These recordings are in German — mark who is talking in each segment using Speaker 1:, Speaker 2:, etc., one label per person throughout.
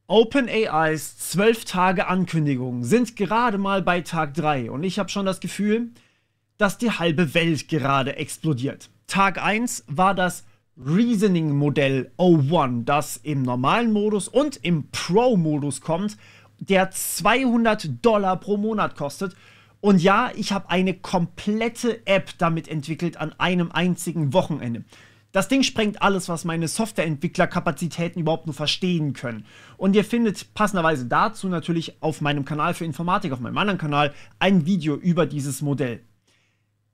Speaker 1: OpenAIs 12 Tage Ankündigungen sind gerade mal bei Tag 3 und ich habe schon das Gefühl, dass die halbe Welt gerade explodiert. Tag 1 war das Reasoning-Modell O1, das im normalen Modus und im Pro-Modus kommt, der $200 pro Monat kostet. Und ja, ich habe eine komplette App damit entwickelt an einem einzigen Wochenende. Das Ding sprengt alles, was meine Softwareentwicklerkapazitäten überhaupt nur verstehen können. Und ihr findet passenderweise dazu natürlich auf meinem Kanal für Informatik, auf meinem anderen Kanal, ein Video über dieses Modell.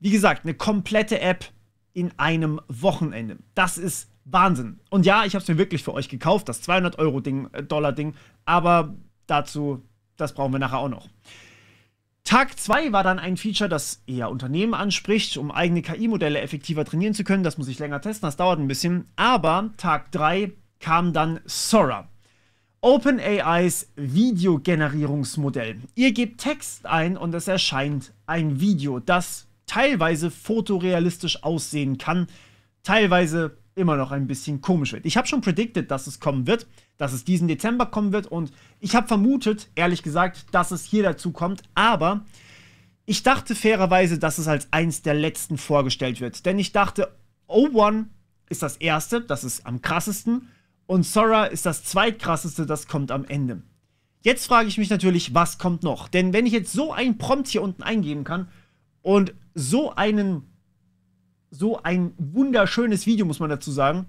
Speaker 1: Wie gesagt, eine komplette App in einem Wochenende. Das ist Wahnsinn. Und ja, ich habe es mir wirklich für euch gekauft, das 200 Dollar Ding, aber dazu, das brauchen wir nachher auch noch. Tag 2 war dann ein Feature, das eher Unternehmen anspricht, um eigene KI-Modelle effektiver trainieren zu können. Das muss ich länger testen, das dauert ein bisschen. Aber Tag 3 kam dann Sora. OpenAIs Videogenerierungsmodell. Ihr gebt Text ein und es erscheint ein Video, das teilweise fotorealistisch aussehen kann, teilweise immer noch ein bisschen komisch wird. Ich habe schon predicted, dass es kommen wird, dass es diesen Dezember kommen wird und ich habe vermutet, ehrlich gesagt, dass es hier dazu kommt, aber ich dachte fairerweise, dass es als eins der letzten vorgestellt wird, denn ich dachte, O1 ist das erste, das ist am krassesten und Sora ist das zweitkrasseste, das kommt am Ende. Jetzt frage ich mich natürlich, was kommt noch? Denn wenn ich jetzt so ein Prompt hier unten eingeben kann und so ein wunderschönes Video, muss man dazu sagen,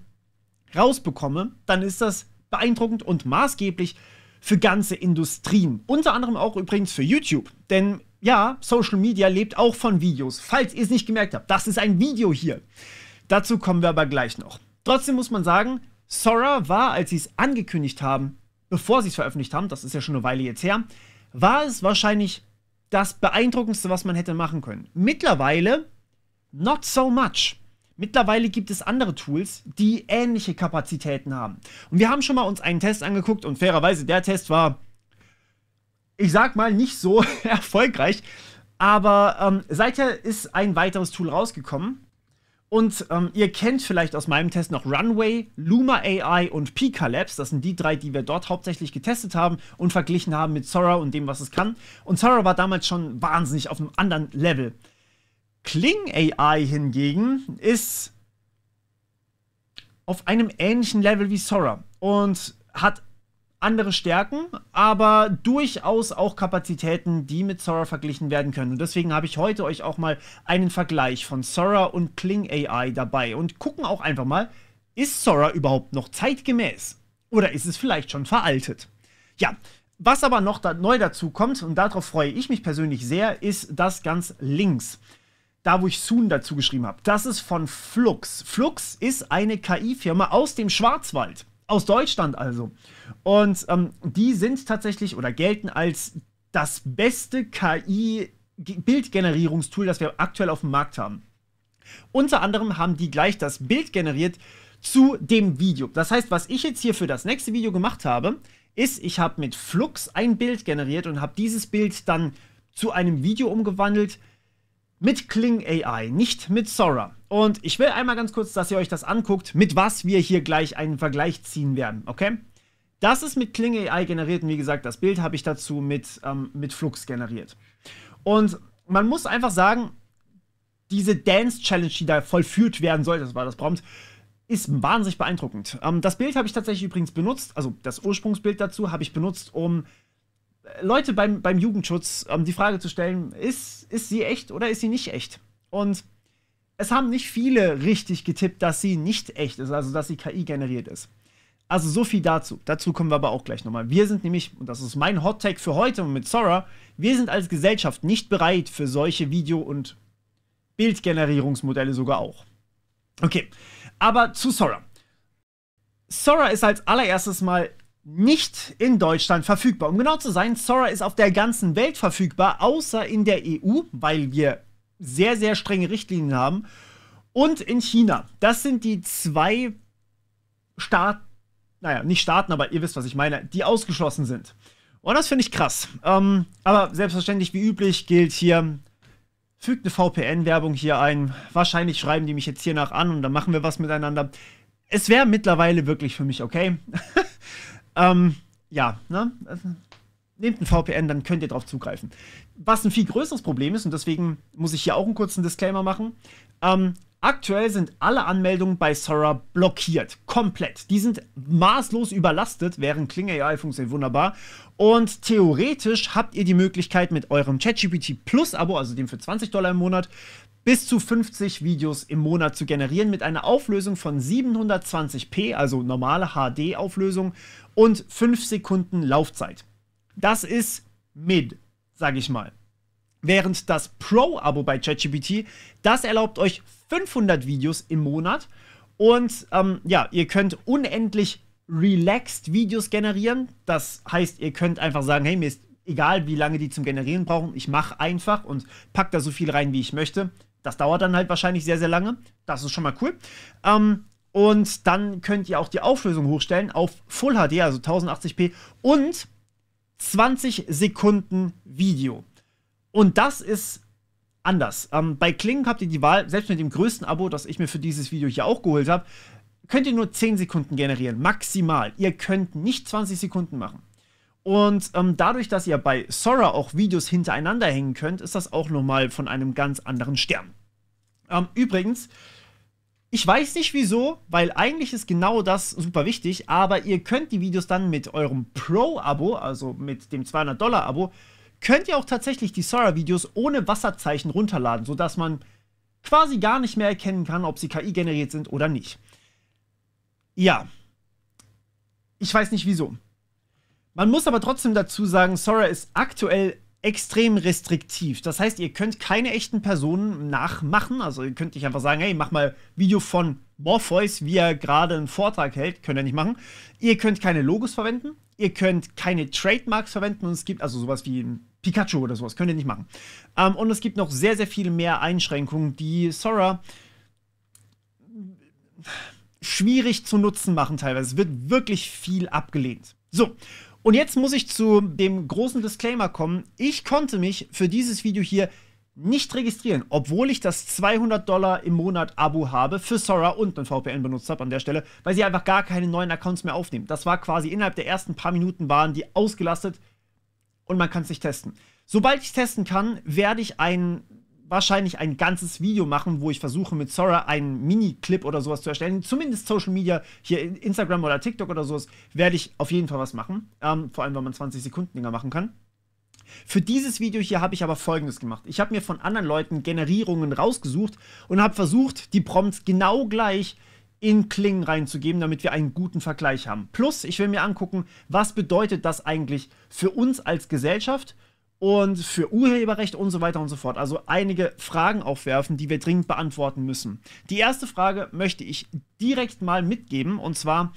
Speaker 1: rausbekomme, dann ist das beeindruckend und maßgeblich für ganze Industrien. Unter anderem auch übrigens für YouTube. Denn ja, Social Media lebt auch von Videos. Falls ihr es nicht gemerkt habt, das ist ein Video hier. Dazu kommen wir aber gleich noch. Trotzdem muss man sagen, Sora war, als sie es angekündigt haben, bevor sie es veröffentlicht haben, das ist ja schon eine Weile jetzt her, war es wahrscheinlich das Beeindruckendste, was man hätte machen können. Mittlerweile not so much. Mittlerweile gibt es andere Tools, die ähnliche Kapazitäten haben. Und wir haben schon mal uns einen Test angeguckt und fairerweise, der Test war, ich sag mal, nicht so erfolgreich. Aber seither ist ein weiteres Tool rausgekommen. Und ihr kennt vielleicht aus meinem Test noch Runway, Luma AI und Pika Labs. Das sind die drei, die wir dort hauptsächlich getestet haben und verglichen haben mit Sora und dem, was es kann. Und Sora war damals schon wahnsinnig auf einem anderen Level. Kling AI hingegen ist auf einem ähnlichen Level wie Sora und hat andere Stärken, aber durchaus auch Kapazitäten, die mit Sora verglichen werden können. Und deswegen habe ich heute euch auch mal einen Vergleich von Sora und Kling AI dabei und gucken auch einfach mal, ist Sora überhaupt noch zeitgemäß? Oder ist es vielleicht schon veraltet? Ja, was aber noch neu dazu kommt, und darauf freue ich mich persönlich sehr, ist das ganz links. Da, wo ich Soon dazu geschrieben habe. Das ist von Flux. Flux ist eine KI-Firma aus dem Schwarzwald. Aus Deutschland also. Und die sind tatsächlich oder gelten als das beste KI-Bildgenerierungstool, das wir aktuell auf dem Markt haben. Unter anderem haben die gleich das Bild generiert zu dem Video. Das heißt, was ich jetzt hier für das nächste Video gemacht habe, ist, ich habe mit Flux ein Bild generiert und habe dieses Bild dann zu einem Video umgewandelt, mit Kling AI, nicht mit Sora. Und ich will einmal ganz kurz, dass ihr euch das anguckt, mit was wir hier gleich einen Vergleich ziehen werden, okay? Das ist mit Kling AI generiert und wie gesagt, das Bild habe ich dazu mit Flux generiert. Und man muss einfach sagen, diese Dance-Challenge, die da vollführt werden soll, das war das Prompt, ist wahnsinnig beeindruckend. Das Bild habe ich tatsächlich übrigens benutzt, also das Ursprungsbild dazu habe ich benutzt, um Leute beim Jugendschutz die Frage zu stellen, ist sie echt oder ist sie nicht echt? Und es haben nicht viele richtig getippt, dass sie nicht echt ist, also dass sie KI generiert ist. Also so viel dazu. Dazu kommen wir aber auch gleich nochmal. Wir sind nämlich, und das ist mein Hot Take für heute mit Sora, wir sind als Gesellschaft nicht bereit für solche Video- und Bildgenerierungsmodelle sogar auch. Okay, aber zu Sora. Sora ist als allererstes mal nicht in Deutschland verfügbar. Um genau zu sein, Sora ist auf der ganzen Welt verfügbar, außer in der EU, weil wir sehr, sehr strenge Richtlinien haben, und in China. Das sind die zwei Staaten, naja, nicht Staaten, aber ihr wisst, was ich meine, die ausgeschlossen sind. Und das finde ich krass. Aber selbstverständlich, wie üblich, gilt hier, fügt eine VPN-Werbung hier ein. Wahrscheinlich schreiben die mich jetzt hiernach an und dann machen wir was miteinander. Es wäre mittlerweile wirklich für mich okay. ja, ne? Nehmt ein VPN, dann könnt ihr drauf zugreifen. Was ein viel größeres Problem ist, und deswegen muss ich hier auch einen kurzen Disclaimer machen, aktuell sind alle Anmeldungen bei Sora blockiert. Komplett. Die sind maßlos überlastet, während Kling AI funktioniert wunderbar. Und theoretisch habt ihr die Möglichkeit, mit eurem ChatGPT Plus Abo, also dem für $20 im Monat, bis zu 50 Videos im Monat zu generieren mit einer Auflösung von 720p, also normale HD-Auflösung und 5 Sekunden Laufzeit. Das ist mid, sage ich mal. Während das Pro-Abo bei ChatGPT, das erlaubt euch 500 Videos im Monat und ja, ihr könnt unendlich relaxed Videos generieren. Das heißt, ihr könnt einfach sagen, hey, mir ist egal, wie lange die zum Generieren brauchen, ich mache einfach und pack da so viel rein, wie ich möchte. Das dauert dann halt wahrscheinlich sehr, sehr lange. Das ist schon mal cool. Und dann könnt ihr auch die Auflösung hochstellen auf Full HD, also 1080p und 20 Sekunden Video. Und das ist anders. Bei Kling habt ihr die Wahl, selbst mit dem größten Abo, das ich mir für dieses Video hier auch geholt habe, könnt ihr nur 10 Sekunden generieren, maximal. Ihr könnt nicht 20 Sekunden machen. Und dadurch, dass ihr bei Sora auch Videos hintereinander hängen könnt, ist das auch nochmal von einem ganz anderen Stern. Übrigens, ich weiß nicht wieso, weil eigentlich ist genau das super wichtig, aber ihr könnt die Videos dann mit eurem Pro-Abo, also mit dem $200-Abo, könnt ihr auch tatsächlich die Sora-Videos ohne Wasserzeichen runterladen, sodass man quasi gar nicht mehr erkennen kann, ob sie KI-generiert sind oder nicht. Ja, ich weiß nicht wieso. Man muss aber trotzdem dazu sagen, Sora ist aktuell extrem restriktiv. Das heißt, ihr könnt keine echten Personen nachmachen. Also ihr könnt nicht einfach sagen, hey, mach mal Video von Morpheus, wie er gerade einen Vortrag hält. Könnt ihr nicht machen. Ihr könnt keine Logos verwenden. Ihr könnt keine Trademarks verwenden. Und es gibt also sowas wie ein Pikachu oder sowas. Könnt ihr nicht machen. Und es gibt noch sehr, sehr viele mehr Einschränkungen, die Sora schwierig zu nutzen machen teilweise. Es wird wirklich viel abgelehnt. So. Und jetzt muss ich zu dem großen Disclaimer kommen. Ich konnte mich für dieses Video hier nicht registrieren, obwohl ich das $200 im Monat Abo habe für Sora und einen VPN benutzt habe an der Stelle, weil sie einfach gar keine neuen Accounts mehr aufnehmen. Das war quasi innerhalb der ersten paar Minuten waren die ausgelastet und man kann es nicht testen. Sobald ich es testen kann, werde ich wahrscheinlich ein ganzes Video machen, wo ich versuche mit Sora einen Mini-Clip oder sowas zu erstellen. Zumindest Social Media, hier Instagram oder TikTok oder sowas, werde ich auf jeden Fall was machen. Vor allem, weil man 20 Sekunden Dinger machen kann. Für dieses Video hier habe ich aber Folgendes gemacht. Ich habe mir von anderen Leuten Generierungen rausgesucht und habe versucht, die Prompts genau gleich in Kling reinzugeben, damit wir einen guten Vergleich haben. Plus, ich will mir angucken, was bedeutet das eigentlich für uns als Gesellschaft und für Urheberrecht und so weiter und so fort. Also einige Fragen aufwerfen, die wir dringend beantworten müssen. Die erste Frage möchte ich direkt mal mitgeben, und zwar,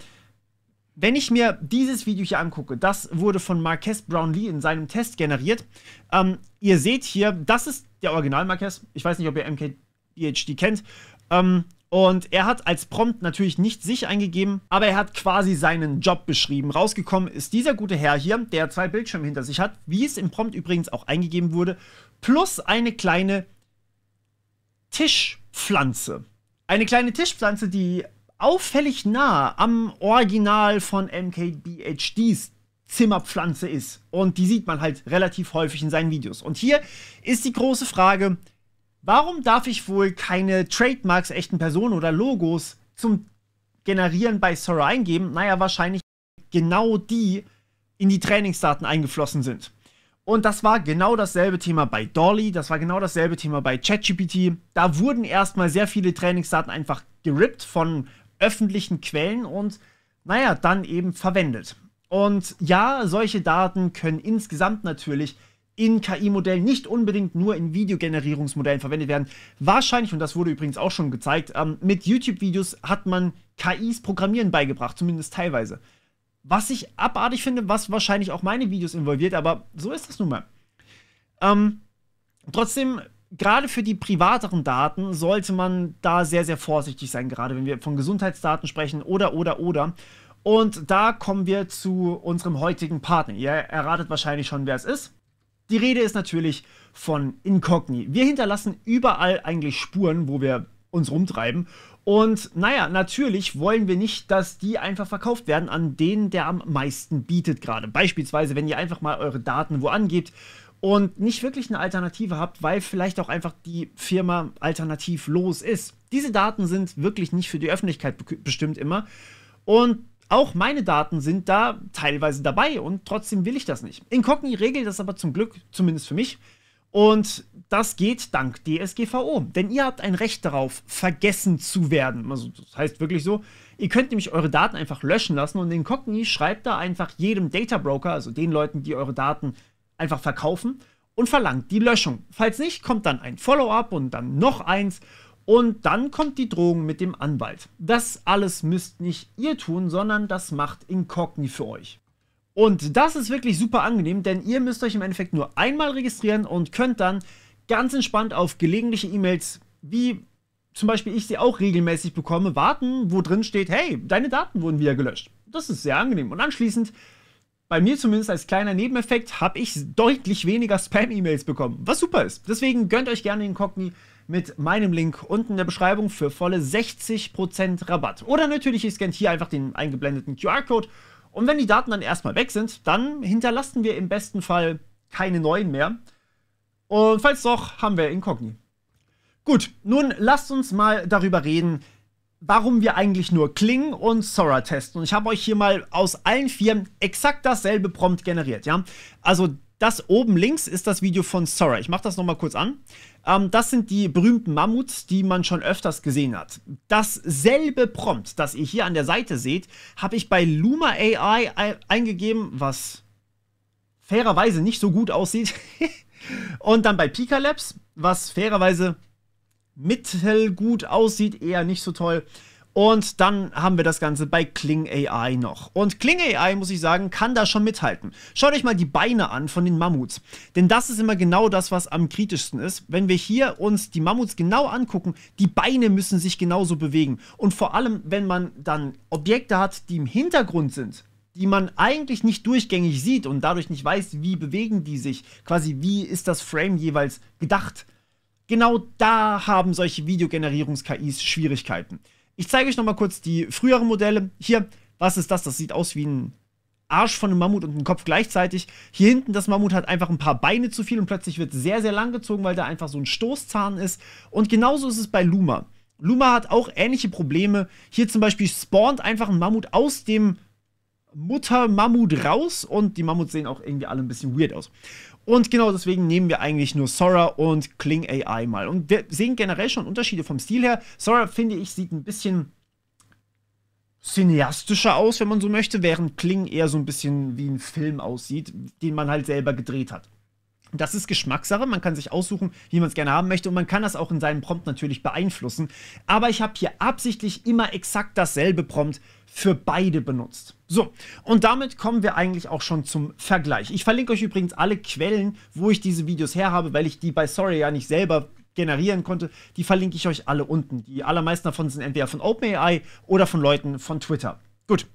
Speaker 1: wenn ich mir dieses Video hier angucke, das wurde von Marques Brownlee in seinem Test generiert. Ihr seht hier, das ist der Original Marques. Ich weiß nicht, ob ihr MKBHD kennt. Und er hat als Prompt natürlich nicht sich eingegeben, aber er hat quasi seinen Job beschrieben. Rausgekommen ist dieser gute Herr hier, der 2 Bildschirme hinter sich hat, wie es im Prompt übrigens auch eingegeben wurde, plus eine kleine Tischpflanze. Eine kleine Tischpflanze, die auffällig nah am Original von MKBHDs Zimmerpflanze ist. Und die sieht man halt relativ häufig in seinen Videos. Und hier ist die große Frage: Warum darf ich wohl keine Trademarks echten Personen oder Logos zum Generieren bei Sora eingeben? Naja, wahrscheinlich genau die in die Trainingsdaten eingeflossen sind. Und das war genau dasselbe Thema bei DALL-E, das war genau dasselbe Thema bei ChatGPT. Da wurden erstmal sehr viele Trainingsdaten einfach gerippt von öffentlichen Quellen und, naja, dann eben verwendet. Und ja, solche Daten können insgesamt natürlich in KI-Modellen, nicht unbedingt nur in Videogenerierungsmodellen verwendet werden. Wahrscheinlich, und das wurde übrigens auch schon gezeigt, mit YouTube-Videos hat man KIs Programmieren beigebracht, zumindest teilweise. Was ich abartig finde, was wahrscheinlich auch meine Videos involviert, aber so ist das nun mal. Trotzdem, gerade für die privateren Daten sollte man da sehr, sehr vorsichtig sein, gerade wenn wir von Gesundheitsdaten sprechen oder. Und da kommen wir zu unserem heutigen Partner. Ihr erratet wahrscheinlich schon, wer es ist. Die Rede ist natürlich von Incogni. Wir hinterlassen überall eigentlich Spuren, wo wir uns rumtreiben. Und naja, natürlich wollen wir nicht, dass die einfach verkauft werden an den, der am meisten bietet gerade. Beispielsweise, wenn ihr einfach mal eure Daten wo angebt und nicht wirklich eine Alternative habt, weil vielleicht auch einfach die Firma alternativlos ist. Diese Daten sind wirklich nicht für die Öffentlichkeit bestimmt immer. Und auch meine Daten sind da teilweise dabei und trotzdem will ich das nicht. Incogni regelt das aber zum Glück, zumindest für mich. Und das geht dank DSGVO. Denn ihr habt ein Recht darauf, vergessen zu werden. Also das heißt wirklich so, ihr könnt nämlich eure Daten einfach löschen lassen und Incogni schreibt da einfach jedem Data Broker, also den Leuten, die eure Daten einfach verkaufen, und verlangt die Löschung. Falls nicht, kommt dann ein Follow-up und dann noch eins und dann kommt die Drohung mit dem Anwalt. Das alles müsst nicht ihr tun, sondern das macht Incogni für euch. Und das ist wirklich super angenehm, denn ihr müsst euch im Endeffekt nur einmal registrieren und könnt dann ganz entspannt auf gelegentliche E-Mails, wie zum Beispiel ich sie auch regelmäßig bekomme, warten, wo drin steht, hey, deine Daten wurden wieder gelöscht. Das ist sehr angenehm. Und anschließend, bei mir zumindest als kleiner Nebeneffekt, habe ich deutlich weniger Spam-E-Mails bekommen, was super ist. Deswegen gönnt euch gerne Incogni mit meinem Link unten in der Beschreibung für volle 60% Rabatt. Oder natürlich, ihr scannt hier einfach den eingeblendeten QR-Code. Und wenn die Daten dann erstmal weg sind, dann hinterlassen wir im besten Fall keine neuen mehr. Und falls doch, haben wir Incogni. Gut, nun lasst uns mal darüber reden, warum wir eigentlich nur Kling und Sora testen. Und ich habe euch hier mal aus allen 4 exakt dasselbe Prompt generiert. Ja? Also das oben links ist das Video von Sora. Ich mache das nochmal kurz an. Das sind die berühmten Mammuts, die man schon öfters gesehen hat. Dasselbe Prompt, das ihr hier an der Seite seht, habe ich bei Luma AI eingegeben, was fairerweise nicht so gut aussieht. Und dann bei Pika Labs, was fairerweise mittelgut aussieht, eher nicht so toll. Und dann haben wir das Ganze bei Kling AI noch. Und Kling AI, muss ich sagen, kann da schon mithalten. Schaut euch mal die Beine an von den Mammuts. Denn das ist immer genau das, was am kritischsten ist. Wenn wir hier uns die Mammuts genau angucken, die Beine müssen sich genauso bewegen. Und vor allem, wenn man dann Objekte hat, die im Hintergrund sind, die man eigentlich nicht durchgängig sieht und dadurch nicht weiß, wie bewegen die sich, quasi wie ist das Frame jeweils gedacht. Genau da haben solche Videogenerierungs-KIs Schwierigkeiten. Ich zeige euch nochmal kurz die früheren Modelle. Hier, was ist das? Das sieht aus wie ein Arsch von einem Mammut und ein Kopf gleichzeitig. Hier hinten, das Mammut hat einfach ein paar Beine zu viel und plötzlich wird sehr, sehr lang gezogen, weil da einfach so ein Stoßzahn ist. Und genauso ist es bei Luma. Luma hat auch ähnliche Probleme. Hier zum Beispiel spawnt einfach ein Mammut aus dem Mutter-Mammut raus und die Mammuts sehen auch irgendwie alle ein bisschen weird aus. Und genau deswegen nehmen wir eigentlich nur Sora und Kling AI mal. Und wir sehen generell schon Unterschiede vom Stil her. Sora, finde ich, sieht ein bisschen cineastischer aus, wenn man so möchte, während Kling eher so ein bisschen wie ein Film aussieht, den man halt selber gedreht hat. Das ist Geschmackssache, man kann sich aussuchen, wie man es gerne haben möchte und man kann das auch in seinem Prompt natürlich beeinflussen. Aber ich habe hier absichtlich immer exakt dasselbe Prompt für beide benutzt. So, und damit kommen wir eigentlich auch schon zum Vergleich. Ich verlinke euch übrigens alle Quellen, wo ich diese Videos her habe, weil ich die bei Sora ja nicht selber generieren konnte. Die verlinke ich euch alle unten. Die allermeisten davon sind entweder von OpenAI oder von Leuten von Twitter. Gut,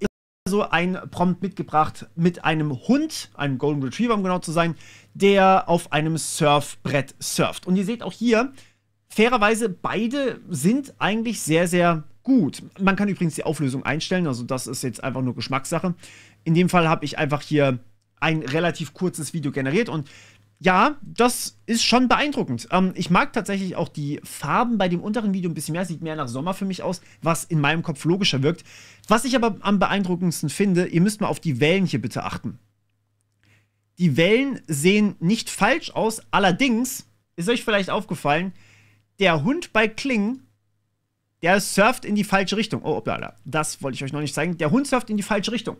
Speaker 1: ich so ein Prompt mitgebracht mit einem Hund, einem Golden Retriever, um genau zu sein, der auf einem Surfbrett surft. Und ihr seht auch hier, fairerweise, beide sind eigentlich sehr, sehr gut. Man kann übrigens die Auflösung einstellen, also das ist jetzt einfach nur Geschmackssache. In dem Fall habe ich einfach hier ein relativ kurzes Video generiert und ja, das ist schon beeindruckend. Ich mag tatsächlich auch die Farben bei dem unteren Video ein bisschen mehr. Sieht mehr nach Sommer für mich aus, was in meinem Kopf logischer wirkt. Was ich aber am beeindruckendsten finde, ihr müsst mal auf die Wellen hier bitte achten. Die Wellen sehen nicht falsch aus, allerdings ist euch vielleicht aufgefallen, der Hund bei Kling, der surft in die falsche Richtung. Oh, hoppla, das wollte ich euch noch nicht zeigen. Der Hund surft in die falsche Richtung.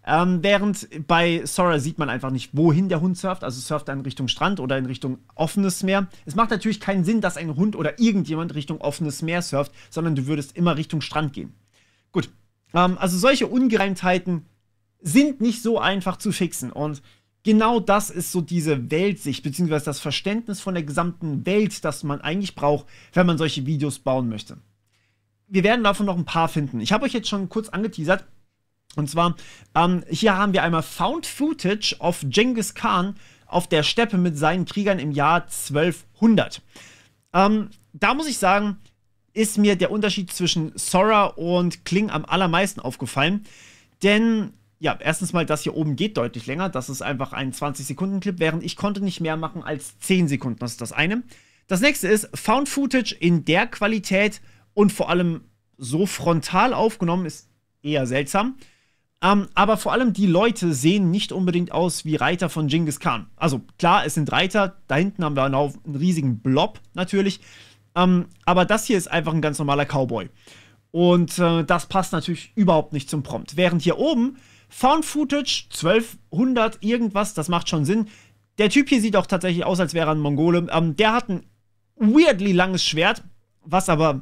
Speaker 1: Während bei Sora sieht man einfach nicht, wohin der Hund surft. Also surft er in Richtung Strand oder in Richtung offenes Meer. Es macht natürlich keinen Sinn, dass ein Hund oder irgendjemand Richtung offenes Meer surft, sondern du würdest immer Richtung Strand gehen. Gut, also solche Ungereimtheiten sind nicht so einfach zu fixen. Und genau das ist so diese Weltsicht, beziehungsweise das Verständnis von der gesamten Welt, das man eigentlich braucht, wenn man solche Videos bauen möchte. Wir werden davon noch ein paar finden. Ich habe euch jetzt schon kurz angeteasert. Und zwar, hier haben wir einmal Found Footage of Genghis Khan auf der Steppe mit seinen Kriegern im Jahr 1200. Da muss ich sagen, ist mir der Unterschied zwischen Sora und Kling am allermeisten aufgefallen. Denn, ja, erstens mal, das hier oben geht deutlich länger. Das ist einfach ein 20-Sekunden-Clip, während ich konnte nicht mehr machen als 10 Sekunden. Das ist das eine. Das nächste ist Found Footage in der Qualität und vor allem so frontal aufgenommen, ist eher seltsam. Aber vor allem die Leute sehen nicht unbedingt aus wie Reiter von Genghis Khan. Also klar, es sind Reiter. Da hinten haben wir einen riesigen Blob natürlich. Aber das hier ist einfach ein ganz normaler Cowboy. Und das passt natürlich überhaupt nicht zum Prompt. Während hier oben Found Footage 1200 irgendwas, das macht schon Sinn. Der Typ hier sieht auch tatsächlich aus, als wäre er ein Mongole. Der hat ein weirdly langes Schwert, was aber,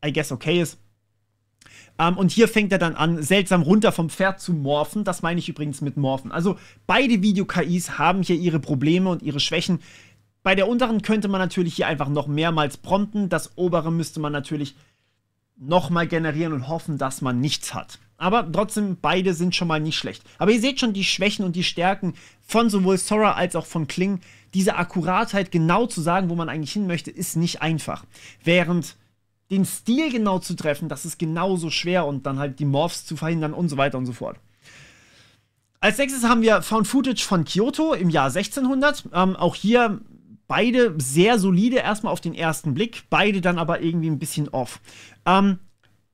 Speaker 1: I guess, okay ist. Und hier fängt er dann an, seltsam runter vom Pferd zu morphen. Das meine ich übrigens mit morphen. Also beide Video-KIs haben hier ihre Probleme und ihre Schwächen. Bei der unteren könnte man natürlich hier einfach noch mehrmals prompten. Das obere müsste man natürlich nochmal generieren und hoffen, dass man nichts hat. Aber trotzdem, beide sind schon mal nicht schlecht. Aber ihr seht schon die Schwächen und die Stärken von sowohl Sora als auch von Kling. Diese Akkuratheit, genau zu sagen, wo man eigentlich hin möchte, ist nicht einfach. Während den Stil genau zu treffen, das ist genauso schwer und dann halt die Morphs zu verhindern und so weiter und so fort. Als nächstes haben wir Found Footage von Kyoto im Jahr 1600. Auch hier beide sehr solide, erstmal auf den ersten Blick, beide dann aber irgendwie ein bisschen off.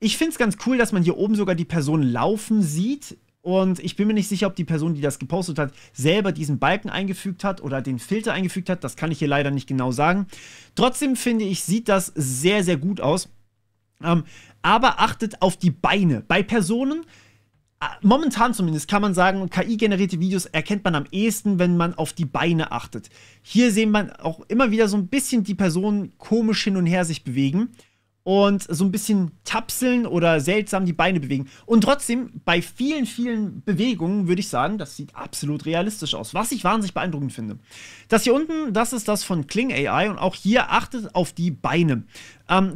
Speaker 1: Ich finde es ganz cool, dass man hier oben sogar die Person laufen sieht. Und ich bin mir nicht sicher, ob die Person, die das gepostet hat, selber diesen Balken eingefügt hat oder den Filter eingefügt hat. Das kann ich hier leider nicht genau sagen. Trotzdem finde ich, sieht das sehr, sehr gut aus. Aber achtet auf die Beine. Bei Personen, momentan zumindest, kann man sagen, KI-generierte Videos erkennt man am ehesten, wenn man auf die Beine achtet. Hier sehen man auch immer wieder so ein bisschen die Personen komisch hin und her sich bewegen. Und so ein bisschen tapseln oder seltsam die Beine bewegen. Und trotzdem, bei vielen, vielen Bewegungen würde ich sagen, das sieht absolut realistisch aus. Was ich wahnsinnig beeindruckend finde. Das hier unten, das ist das von Kling AI. Und auch hier achtet auf die Beine.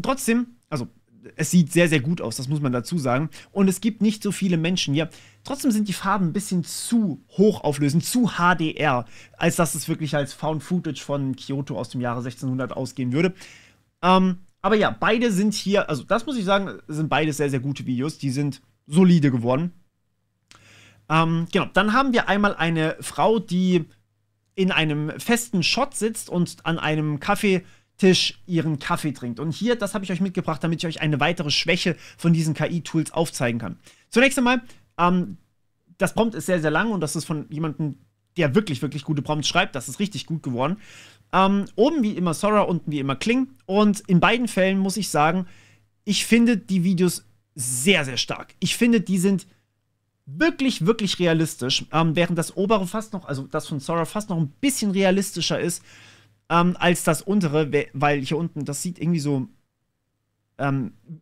Speaker 1: Trotzdem, also es sieht sehr, sehr gut aus, das muss man dazu sagen. Und es gibt nicht so viele Menschen hier. Trotzdem sind die Farben ein bisschen zu hochauflösend, zu HDR, als dass es wirklich als Found Footage von Kyoto aus dem Jahre 1600 ausgehen würde. Aber ja, beide sind hier, also das muss ich sagen, sind beides sehr, sehr gute Videos. Die sind solide geworden. Genau, dann haben wir einmal eine Frau, die in einem festen Shot sitzt und an einem Kaffeetisch ihren Kaffee trinkt. Und hier, das habe ich euch mitgebracht, damit ich euch eine weitere Schwäche von diesen KI-Tools aufzeigen kann. Zunächst einmal, das Prompt ist sehr, sehr lang und das ist von jemandem, der wirklich, wirklich gute Prompts schreibt. Das ist richtig gut geworden. Oben wie immer Sora, unten wie immer Kling. Und in beiden Fällen muss ich sagen, ich finde die Videos sehr, sehr stark. Ich finde, die sind wirklich, wirklich realistisch. Während das obere fast noch, also das von Sora fast noch ein bisschen realistischer ist als das untere, weil hier unten, das sieht irgendwie so,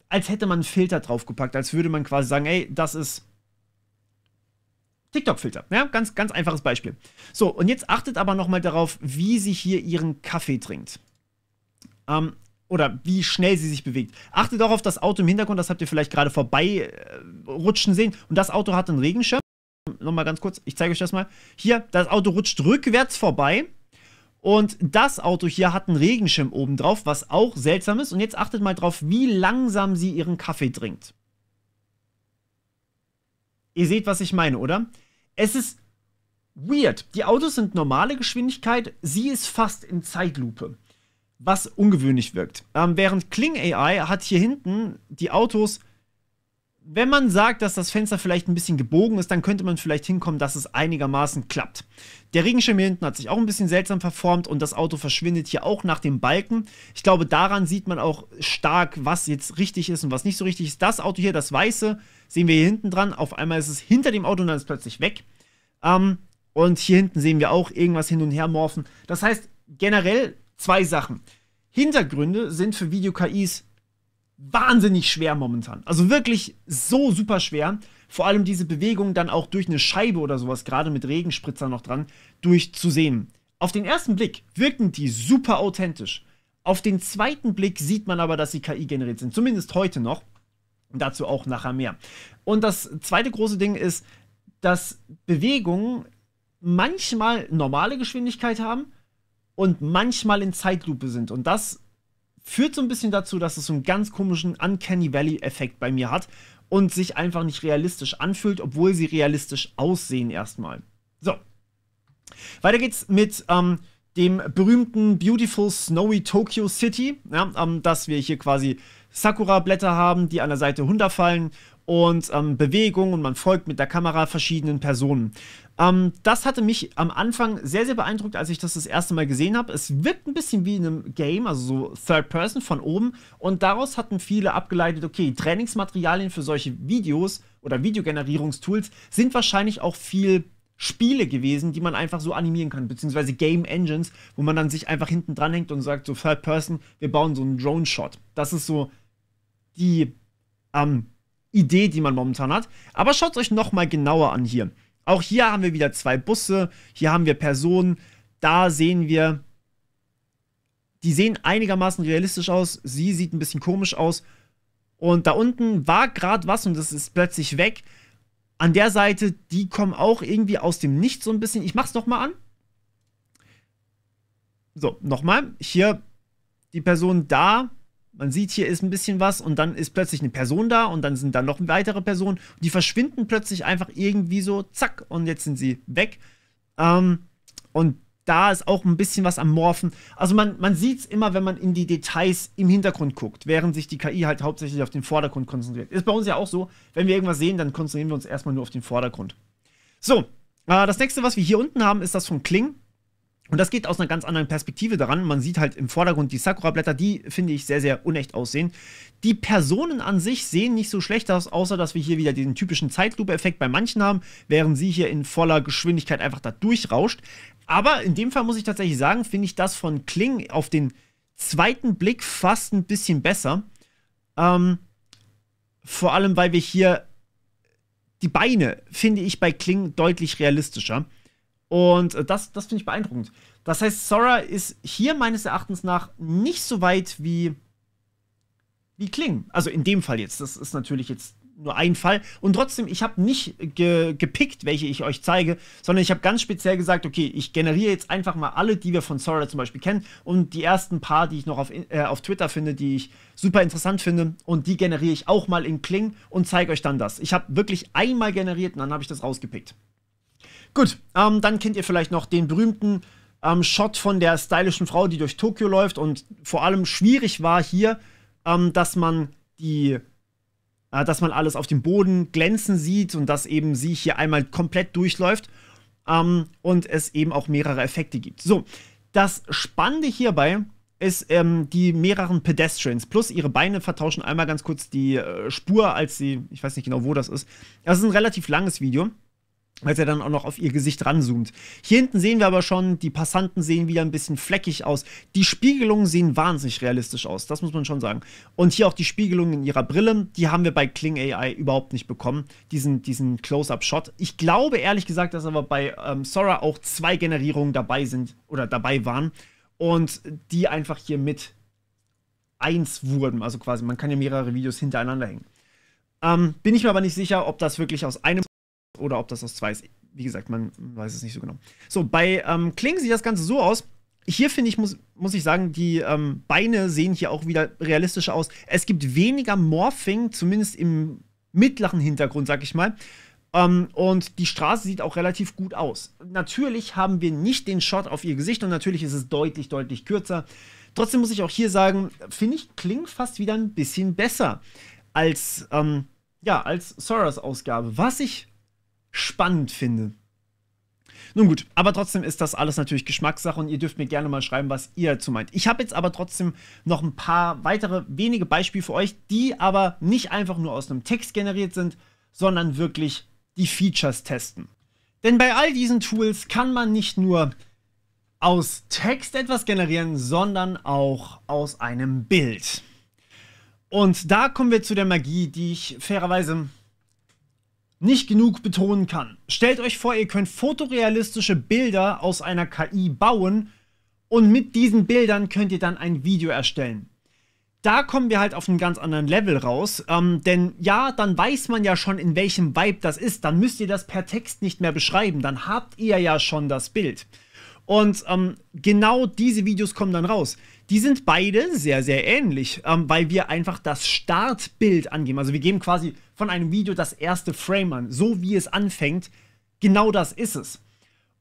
Speaker 1: als hätte man einen Filter draufgepackt, als würde man quasi sagen, ey, das ist TikTok-Filter, ja, ganz, ganz einfaches Beispiel. So, und jetzt achtet aber nochmal darauf, wie sie hier ihren Kaffee trinkt. Oder wie schnell sie sich bewegt. Achtet auch auf das Auto im Hintergrund, das habt ihr vielleicht gerade vorbei rutschen sehen. Und das Auto hat einen Regenschirm. Nochmal ganz kurz, ich zeige euch das mal. Hier, das Auto rutscht rückwärts vorbei. Und das Auto hier hat einen Regenschirm oben drauf, was auch seltsam ist. Und jetzt achtet mal drauf, wie langsam sie ihren Kaffee trinkt. Ihr seht, was ich meine, oder? Es ist weird. Die Autos sind normale Geschwindigkeit, sie ist fast in Zeitlupe, was ungewöhnlich wirkt. Während Kling AI hat hier hinten die Autos, wenn man sagt, dass das Fenster vielleicht ein bisschen gebogen ist, dann könnte man vielleicht hinkommen, dass es einigermaßen klappt. Der Regenschirm hier hinten hat sich auch ein bisschen seltsam verformt und das Auto verschwindet hier auch nach dem Balken. Ich glaube, daran sieht man auch stark, was jetzt richtig ist und was nicht so richtig ist. Das Auto hier, das weiße, sehen wir hier hinten dran. Auf einmal ist es hinter dem Auto und dann ist es plötzlich weg. Und hier hinten sehen wir auch irgendwas hin und her morphen. Das heißt, generell zwei Sachen. Hintergründe sind für Video-KIs wahnsinnig schwer momentan. Also wirklich so super schwer. Vor allem diese Bewegung dann auch durch eine Scheibe oder sowas, gerade mit Regenspritzer noch dran, durchzusehen. Auf den ersten Blick wirken die super authentisch. Auf den zweiten Blick sieht man aber, dass sie KI generiert sind. Zumindest heute noch. Dazu auch nachher mehr. Und das zweite große Ding ist, dass Bewegungen manchmal normale Geschwindigkeit haben und manchmal in Zeitlupe sind. Und das führt so ein bisschen dazu, dass es so einen ganz komischen Uncanny Valley-Effekt bei mir hat und sich einfach nicht realistisch anfühlt, obwohl sie realistisch aussehen erstmal. So. Weiter geht's mit dem berühmten Beautiful Snowy Tokyo City, ja, dass wir hier quasi Sakura-Blätter haben, die an der Seite runterfallen und Bewegung und man folgt mit der Kamera verschiedenen Personen. Das hatte mich am Anfang sehr, sehr beeindruckt, als ich das erste Mal gesehen habe. Es wirkt ein bisschen wie in einem Game, also so Third Person von oben. Und daraus hatten viele abgeleitet, okay, Trainingsmaterialien für solche Videos oder Videogenerierungstools sind wahrscheinlich auch viel Spiele gewesen, die man einfach so animieren kann, beziehungsweise Game Engines, wo man dann sich einfach hinten dran hängt und sagt, so Third Person, wir bauen so einen Drone-Shot. Das ist so die Idee, die man momentan hat. Aber schaut es euch nochmal genauer an hier. Auch hier haben wir wieder 2 Busse, hier haben wir Personen, da sehen wir, die sehen einigermaßen realistisch aus, sie sieht ein bisschen komisch aus und da unten war gerade was und das ist plötzlich weg. An der Seite, die kommen auch irgendwie aus dem Nichts so ein bisschen. Ich mach's nochmal an. So, nochmal. Hier die Person da. Man sieht, hier ist ein bisschen was und dann ist plötzlich eine Person da und dann sind da noch weitere Personen. Und die verschwinden plötzlich einfach irgendwie so, zack, und jetzt sind sie weg. Und da ist auch ein bisschen was am Morphen. Also man sieht es immer, wenn man in die Details im Hintergrund guckt, während sich die KI halt hauptsächlich auf den Vordergrund konzentriert. Ist bei uns ja auch so, wenn wir irgendwas sehen, dann konzentrieren wir uns erstmal nur auf den Vordergrund. So, das nächste, was wir hier unten haben, ist das von Kling. Und das geht aus einer ganz anderen Perspektive daran. Man sieht halt im Vordergrund die Sakura-Blätter, die, finde ich, sehr, sehr unecht aussehen. Die Personen an sich sehen nicht so schlecht aus, außer dass wir hier wieder diesen typischen Zeitlupe-Effekt bei manchen haben, während sie hier in voller Geschwindigkeit einfach da durchrauscht. Aber in dem Fall muss ich tatsächlich sagen, finde ich das von Kling auf den zweiten Blick fast ein bisschen besser. Vor allem, weil wir hier die Beine, finde ich, bei Kling deutlich realistischer. Und das finde ich beeindruckend. Das heißt, Sora ist hier meines Erachtens nach nicht so weit wie Kling. Also in dem Fall jetzt. Das ist natürlich jetzt nur ein Fall. Und trotzdem, ich habe nicht gepickt, welche ich euch zeige, sondern ich habe ganz speziell gesagt, okay, ich generiere jetzt einfach mal alle, die wir von Sora zum Beispiel kennen. Und die ersten paar, die ich noch auf Twitter finde, die ich super interessant finde. Und die generiere ich auch mal in Kling und zeige euch dann das. Ich habe wirklich einmal generiert und dann habe ich das rausgepickt. Gut, dann kennt ihr vielleicht noch den berühmten Shot von der stylischen Frau, die durch Tokio läuft und vor allem schwierig war hier, dass man alles auf dem Boden glänzen sieht und dass eben sie hier einmal komplett durchläuft und es eben auch mehrere Effekte gibt. So, das Spannende hierbei ist die mehreren Pedestrians plus ihre Beine vertauschen einmal ganz kurz die Spur, als sie, ich weiß nicht genau, wo das ist. Das ist ein relativ langes Video, weil er dann auch noch auf ihr Gesicht ranzoomt. Hier hinten sehen wir aber schon, die Passanten sehen wieder ein bisschen fleckig aus. Die Spiegelungen sehen wahnsinnig realistisch aus, das muss man schon sagen. Und hier auch die Spiegelungen in ihrer Brille, die haben wir bei Kling AI überhaupt nicht bekommen, diesen Close-Up-Shot. Ich glaube ehrlich gesagt, dass aber bei Sora auch 2 Generierungen dabei sind oder dabei waren und die einfach hier mit 1 wurden. Also quasi, man kann ja mehrere Videos hintereinander hängen. Bin ich mir aber nicht sicher, ob das wirklich aus einem oder ob das aus 2 ist. Wie gesagt, man weiß es nicht so genau. So, bei Kling sieht das Ganze so aus. Hier, finde ich, muss ich sagen, die Beine sehen hier auch wieder realistischer aus. Es gibt weniger Morphing, zumindest im mittleren Hintergrund, sag ich mal. Und die Straße sieht auch relativ gut aus. Natürlich haben wir nicht den Shot auf ihr Gesicht und natürlich ist es deutlich, deutlich kürzer. Trotzdem muss ich auch hier sagen, finde ich Kling fast wieder ein bisschen besser als Soras Ausgabe. Was ich spannend finde. Nun gut, aber trotzdem ist das alles natürlich Geschmackssache und ihr dürft mir gerne mal schreiben, was ihr dazu meint. Ich habe jetzt aber trotzdem noch ein paar weitere wenige Beispiele für euch, die aber nicht einfach nur aus einem Text generiert sind, sondern wirklich die Features testen. Denn bei all diesen Tools kann man nicht nur aus Text etwas generieren, sondern auch aus einem Bild. Und da kommen wir zu der Magie, die ich fairerweise nicht genug betonen kann. Stellt euch vor, ihr könnt fotorealistische Bilder aus einer KI bauen und mit diesen Bildern könnt ihr dann ein Video erstellen. Da kommen wir halt auf einen ganz anderen Level raus, denn ja, dann weiß man ja schon, in welchem Vibe das ist. Dann müsst ihr das per Text nicht mehr beschreiben, dann habt ihr ja schon das Bild. Und genau diese Videos kommen dann raus. Die sind beide sehr, sehr ähnlich, weil wir einfach das Startbild angeben. Also wir geben quasi von einem Video das erste Frame an. So wie es anfängt, genau das ist es.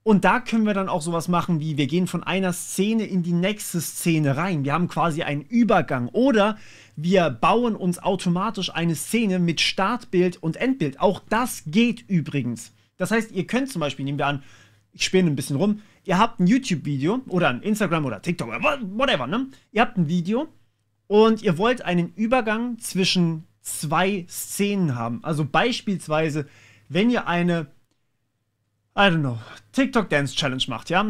Speaker 1: Und da können wir dann auch sowas machen wie, wir gehen von einer Szene in die nächste Szene rein. Wir haben quasi einen Übergang. Oder wir bauen uns automatisch eine Szene mit Startbild und Endbild. Auch das geht übrigens. Das heißt, ihr könnt zum Beispiel, nehmen wir an, ich spiele ein bisschen rum, ihr habt ein YouTube-Video oder ein Instagram oder TikTok oder whatever, ne? Ihr habt ein Video und ihr wollt einen Übergang zwischen zwei Szenen haben. Also beispielsweise, wenn ihr eine, I don't know, TikTok Dance Challenge macht, ja?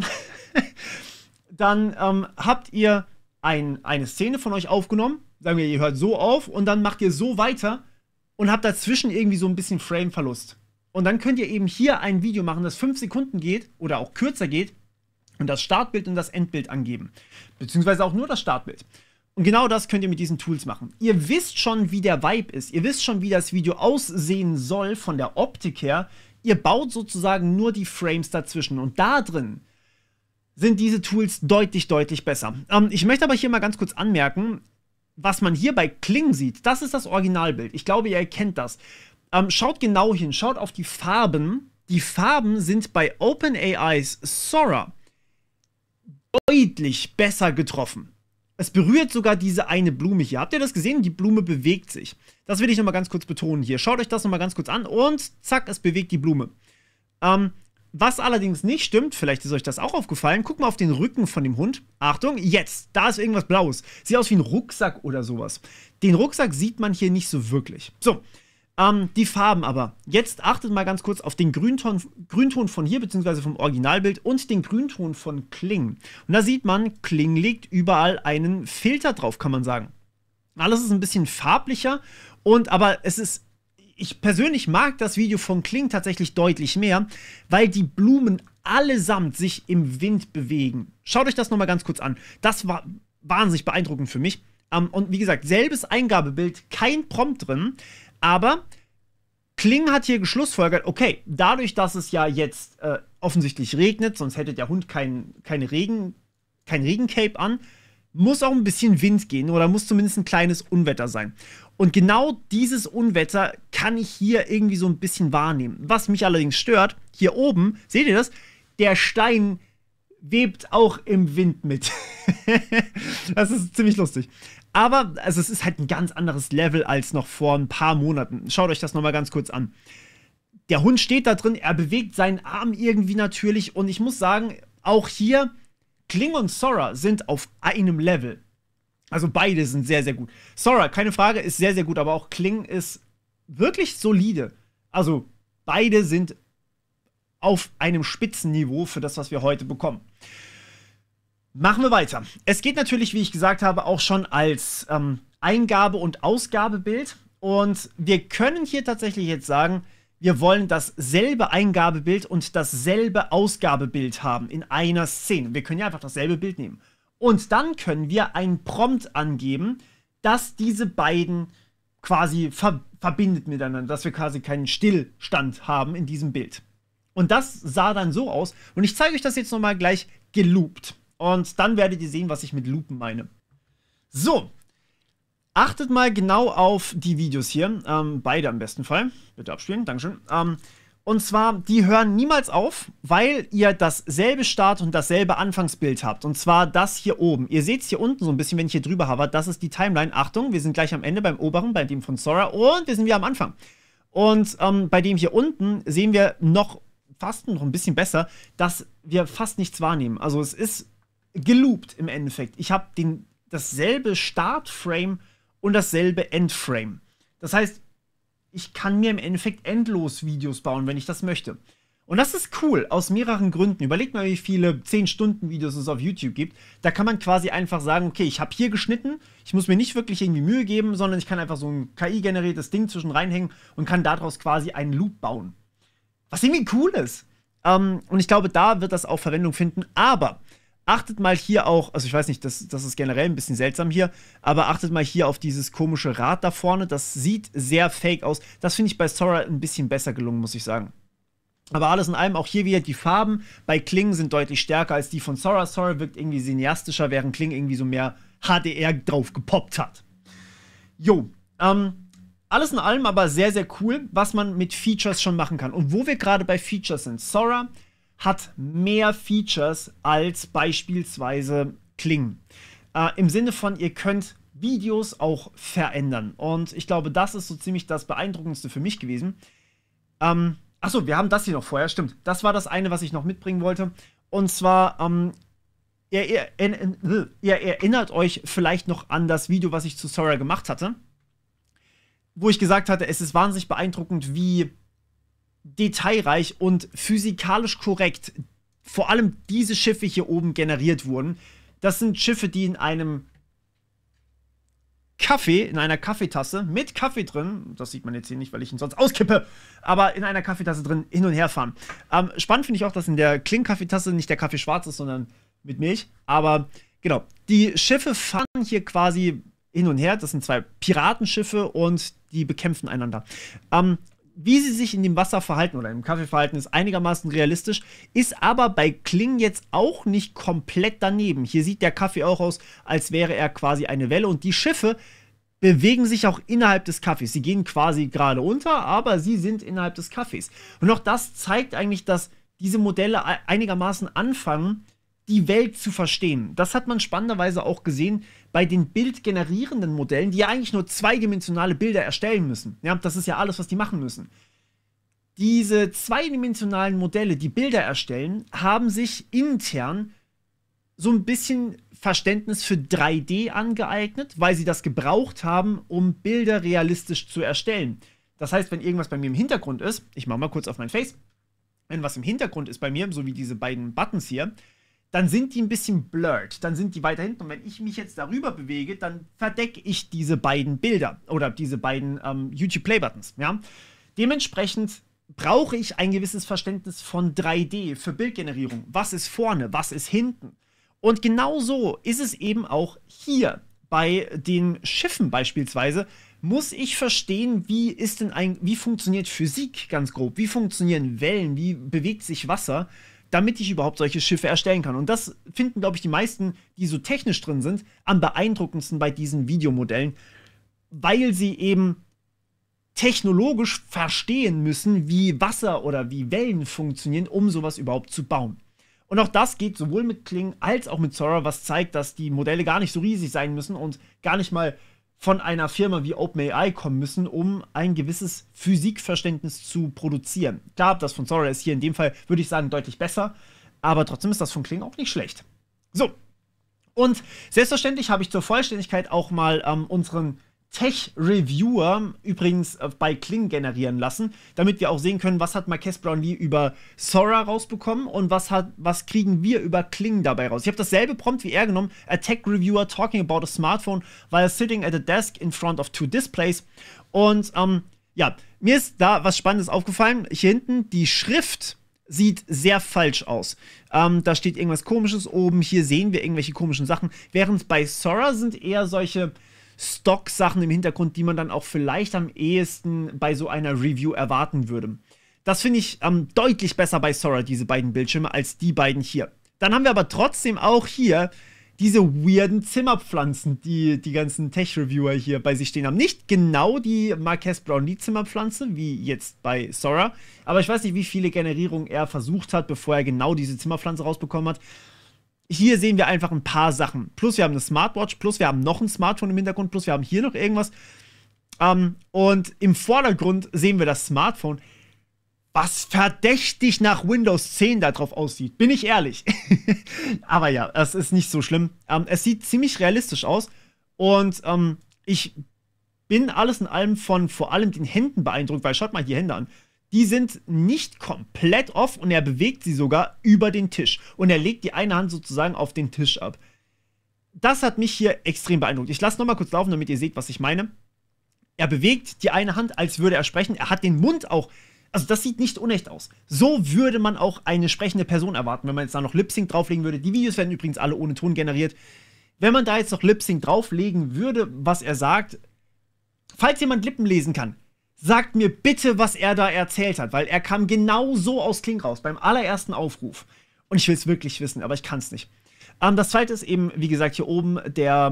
Speaker 1: Dann habt ihr eine Szene von euch aufgenommen, sagen wir, ihr hört so auf und dann macht ihr so weiter und habt dazwischen irgendwie so ein bisschen Frame-Verlust. Und dann könnt ihr eben hier ein Video machen, das 5 Sekunden geht oder auch kürzer geht und das Startbild und das Endbild angeben. Beziehungsweise auch nur das Startbild. Und genau das könnt ihr mit diesen Tools machen. Ihr wisst schon, wie der Vibe ist. Ihr wisst schon, wie das Video aussehen soll von der Optik her. Ihr baut sozusagen nur die Frames dazwischen. Und da drin sind diese Tools deutlich, deutlich besser. Ich möchte aber hier mal ganz kurz anmerken, was man hier bei Kling sieht. Das ist das Originalbild. Ich glaube, ihr erkennt das. Schaut genau hin, schaut auf die Farben. Die Farben sind bei OpenAIs Sora deutlich besser getroffen. Es berührt sogar diese eine Blume hier. Habt ihr das gesehen? Die Blume bewegt sich. Das will ich nochmal ganz kurz betonen hier. Schaut euch das nochmal ganz kurz an und zack, es bewegt die Blume. Was allerdings nicht stimmt, vielleicht ist euch das auch aufgefallen, guckt mal auf den Rücken von dem Hund. Achtung, jetzt, da ist irgendwas Blaues. Sieht aus wie ein Rucksack oder sowas. Den Rucksack sieht man hier nicht so wirklich. So. Die Farben aber. Jetzt achtet mal ganz kurz auf den Grünton von hier, beziehungsweise vom Originalbild und den Grünton von Kling. Und da sieht man, Kling legt überall einen Filter drauf, kann man sagen. Alles ist ein bisschen farblicher aber es ist, ich persönlich mag das Video von Kling tatsächlich deutlich mehr, weil die Blumen allesamt sich im Wind bewegen. Schaut euch das nochmal ganz kurz an. Das war wahnsinnig beeindruckend für mich. Und wie gesagt, selbes Eingabebild, kein Prompt drin. Aber Kling hat hier geschlussfolgert, okay, dadurch, dass es ja jetzt offensichtlich regnet, sonst hätte der Hund kein Regencape an, muss auch ein bisschen Wind gehen oder muss zumindest ein kleines Unwetter sein. Und genau dieses Unwetter kann ich hier irgendwie so ein bisschen wahrnehmen. Was mich allerdings stört, hier oben, seht ihr das? Der Stein webt auch im Wind mit. Das ist ziemlich lustig. Aber also es ist halt ein ganz anderes Level als noch vor ein paar Monaten. Schaut euch das nochmal ganz kurz an. Der Hund steht da drin, er bewegt seinen Arm irgendwie natürlich. Und ich muss sagen, auch hier, Kling und Sora sind auf einem Level. Also beide sind sehr, sehr gut. Sora, keine Frage, ist sehr, sehr gut. Aber auch Kling ist wirklich solide. Also beide sind auf einem Spitzenniveau für das, was wir heute bekommen. Machen wir weiter. Es geht natürlich, wie ich gesagt habe, auch schon als Eingabe- und Ausgabebild. Und wir können hier tatsächlich jetzt sagen, wir wollen dasselbe Eingabebild und dasselbe Ausgabebild haben in einer Szene. Wir können ja einfach dasselbe Bild nehmen. Und dann können wir ein Prompt angeben, das diese beiden quasi verbindet miteinander, dass wir quasi keinen Stillstand haben in diesem Bild. Und das sah dann so aus. Und ich zeige euch das jetzt nochmal gleich geloopt. Und dann werdet ihr sehen, was ich mit Loopen meine. So, achtet mal genau auf die Videos hier. Beide am besten Fall. Bitte abspielen, Dankeschön. Und zwar, die hören niemals auf, weil ihr dasselbe Start- und dasselbe Anfangsbild habt. Und zwar das hier oben. Ihr seht es hier unten so ein bisschen, wenn ich hier drüber habe. Das ist die Timeline. Achtung, wir sind gleich am Ende beim oberen, bei dem von Sora. Und wir sind wieder am Anfang. Und bei dem hier unten sehen wir noch fast noch ein bisschen besser, dass wir fast nichts wahrnehmen. Also es ist geloopt im Endeffekt. Ich habe dasselbe Startframe und dasselbe Endframe. Das heißt, ich kann mir im Endeffekt endlos Videos bauen, wenn ich das möchte. Und das ist cool, aus mehreren Gründen. Überlegt mal, wie viele 10-Stunden-Videos es auf YouTube gibt. Da kann man quasi einfach sagen, okay, ich habe hier geschnitten, ich muss mir nicht wirklich irgendwie Mühe geben, sondern ich kann einfach so ein KI-generiertes Ding zwischen reinhängen und kann daraus quasi einen Loop bauen. Was irgendwie cool ist. Und ich glaube, da wird das auch Verwendung finden. Aber achtet mal hier auch, also ich weiß nicht, das ist generell ein bisschen seltsam hier, aber achtet mal hier auf dieses komische Rad da vorne. Das sieht sehr fake aus. Das finde ich bei Sora ein bisschen besser gelungen, muss ich sagen. Aber alles in allem, auch hier wieder die Farben bei Kling sind deutlich stärker als die von Sora. Sora wirkt irgendwie cineastischer, während Kling irgendwie so mehr HDR drauf gepoppt hat. Jo, alles in allem aber sehr, sehr cool, was man mit Features schon machen kann. Und wo wir gerade bei Features sind, Sora hat mehr Features als beispielsweise Kling. Im Sinne von, ihr könnt Videos auch verändern. Und ich glaube, das ist so ziemlich das Beeindruckendste für mich gewesen. Achso, wir haben das hier noch vorher, stimmt. Das war das eine, was ich noch mitbringen wollte. Und zwar, ihr erinnert euch vielleicht noch an das Video, was ich zu Sora gemacht hatte, wo ich gesagt hatte, es ist wahnsinnig beeindruckend, wie detailreich und physikalisch korrekt vor allem diese Schiffe hier oben generiert wurden. Das sind Schiffe, die in einem Kaffee, in einer Kaffeetasse mit Kaffee drin, das sieht man jetzt hier nicht, weil ich ihn sonst auskippe, aber in einer Kaffeetasse drin hin und her fahren. Spannend finde ich auch, dass in der Kling-Kaffeetasse nicht der Kaffee schwarz ist, sondern mit Milch. Aber genau, die Schiffe fahren hier quasi hin und her. Das sind zwei Piratenschiffe und die bekämpfen einander. Wie sie sich in dem Wasser verhalten oder im Kaffee verhalten, ist einigermaßen realistisch, ist aber bei Kling jetzt auch nicht komplett daneben. Hier sieht der Kaffee auch aus, als wäre er quasi eine Welle und die Schiffe bewegen sich auch innerhalb des Kaffees. Sie gehen quasi gerade unter, aber sie sind innerhalb des Kaffees. Und auch das zeigt eigentlich, dass diese Modelle einigermaßen anfangen, die Welt zu verstehen. Das hat man spannenderweise auch gesehen bei den bildgenerierenden Modellen, die ja eigentlich nur zweidimensionale Bilder erstellen müssen. Ja, das ist ja alles, was die machen müssen. Diese zweidimensionalen Modelle, die Bilder erstellen, haben sich intern so ein bisschen Verständnis für 3D angeeignet, weil sie das gebraucht haben, um Bilder realistisch zu erstellen. Das heißt, wenn irgendwas bei mir im Hintergrund ist, ich mache mal kurz auf mein Face, wenn was im Hintergrund ist bei mir, so wie diese beiden Buttons hier, dann sind die ein bisschen blurred, dann sind die weiter hinten. Und wenn ich mich jetzt darüber bewege, dann verdecke ich diese beiden Bilder oder diese beiden YouTube-Play-Buttons. Ja? Dementsprechend brauche ich ein gewisses Verständnis von 3D für Bildgenerierung. Was ist vorne, was ist hinten? Und genau so ist es eben auch hier bei den Schiffen beispielsweise. Muss ich verstehen, wie funktioniert Physik ganz grob? Wie funktionieren Wellen? Wie bewegt sich Wasser? Damit ich überhaupt solche Schiffe erstellen kann. Und das finden, glaube ich, die meisten, die so technisch drin sind, am beeindruckendsten bei diesen Videomodellen, weil sie eben technologisch verstehen müssen, wie Wasser oder wie Wellen funktionieren, um sowas überhaupt zu bauen. Und auch das geht sowohl mit Kling als auch mit Sora, was zeigt, dass die Modelle gar nicht so riesig sein müssen und gar nicht mal von einer Firma wie OpenAI kommen müssen, um ein gewisses Physikverständnis zu produzieren. Klar, das von Sora ist hier in dem Fall, würde ich sagen, deutlich besser, aber trotzdem ist das von Kling auch nicht schlecht. So, und selbstverständlich habe ich zur Vollständigkeit auch mal unseren Tech-Reviewer übrigens bei Kling generieren lassen, damit wir auch sehen können, was hat Marques Brownlee über Sora rausbekommen und was kriegen wir über Kling dabei raus. Ich habe dasselbe Prompt wie er genommen, a Tech-Reviewer talking about a smartphone while sitting at a desk in front of two displays. Und ja, mir ist da was Spannendes aufgefallen. Hier hinten, die Schrift sieht sehr falsch aus. Da steht irgendwas Komisches oben, hier sehen wir irgendwelche komischen Sachen, während bei Sora sind eher solche Stock-Sachen im Hintergrund, die man dann auch vielleicht am ehesten bei so einer Review erwarten würde. Das finde ich deutlich besser bei Sora, diese beiden Bildschirme, als die beiden hier. Dann haben wir aber trotzdem auch hier diese weirden Zimmerpflanzen, die die ganzen Tech-Reviewer hier bei sich stehen haben. Nicht genau die Marques Brownlee Zimmerpflanze, wie jetzt bei Sora, aber ich weiß nicht, wie viele Generierungen er versucht hat, bevor er genau diese Zimmerpflanze rausbekommen hat. Hier sehen wir einfach ein paar Sachen. Plus wir haben eine Smartwatch, plus wir haben noch ein Smartphone im Hintergrund, plus wir haben hier noch irgendwas. Und im Vordergrund sehen wir das Smartphone, was verdächtig nach Windows 10 da drauf aussieht. Bin ich ehrlich. Aber ja, es ist nicht so schlimm. Es sieht ziemlich realistisch aus. Und ich bin alles in allem von vor allem den Händen beeindruckt, weil schaut mal die Hände an. Die sind nicht komplett off und er bewegt sie sogar über den Tisch. Und er legt die eine Hand sozusagen auf den Tisch ab. Das hat mich hier extrem beeindruckt. Ich lasse nochmal kurz laufen, damit ihr seht, was ich meine. Er bewegt die eine Hand, als würde er sprechen. Er hat den Mund auch. Also das sieht nicht unecht aus. So würde man auch eine sprechende Person erwarten, wenn man jetzt da noch Lip-Sync drauflegen würde. Die Videos werden übrigens alle ohne Ton generiert. Wenn man da jetzt noch Lip-Sync drauflegen würde, was er sagt, falls jemand Lippen lesen kann, sagt mir bitte, was er da erzählt hat, weil er kam genau so aus Kling raus, beim allerersten Aufruf. Und ich will es wirklich wissen, aber ich kann es nicht. Das zweite ist eben, wie gesagt, hier oben der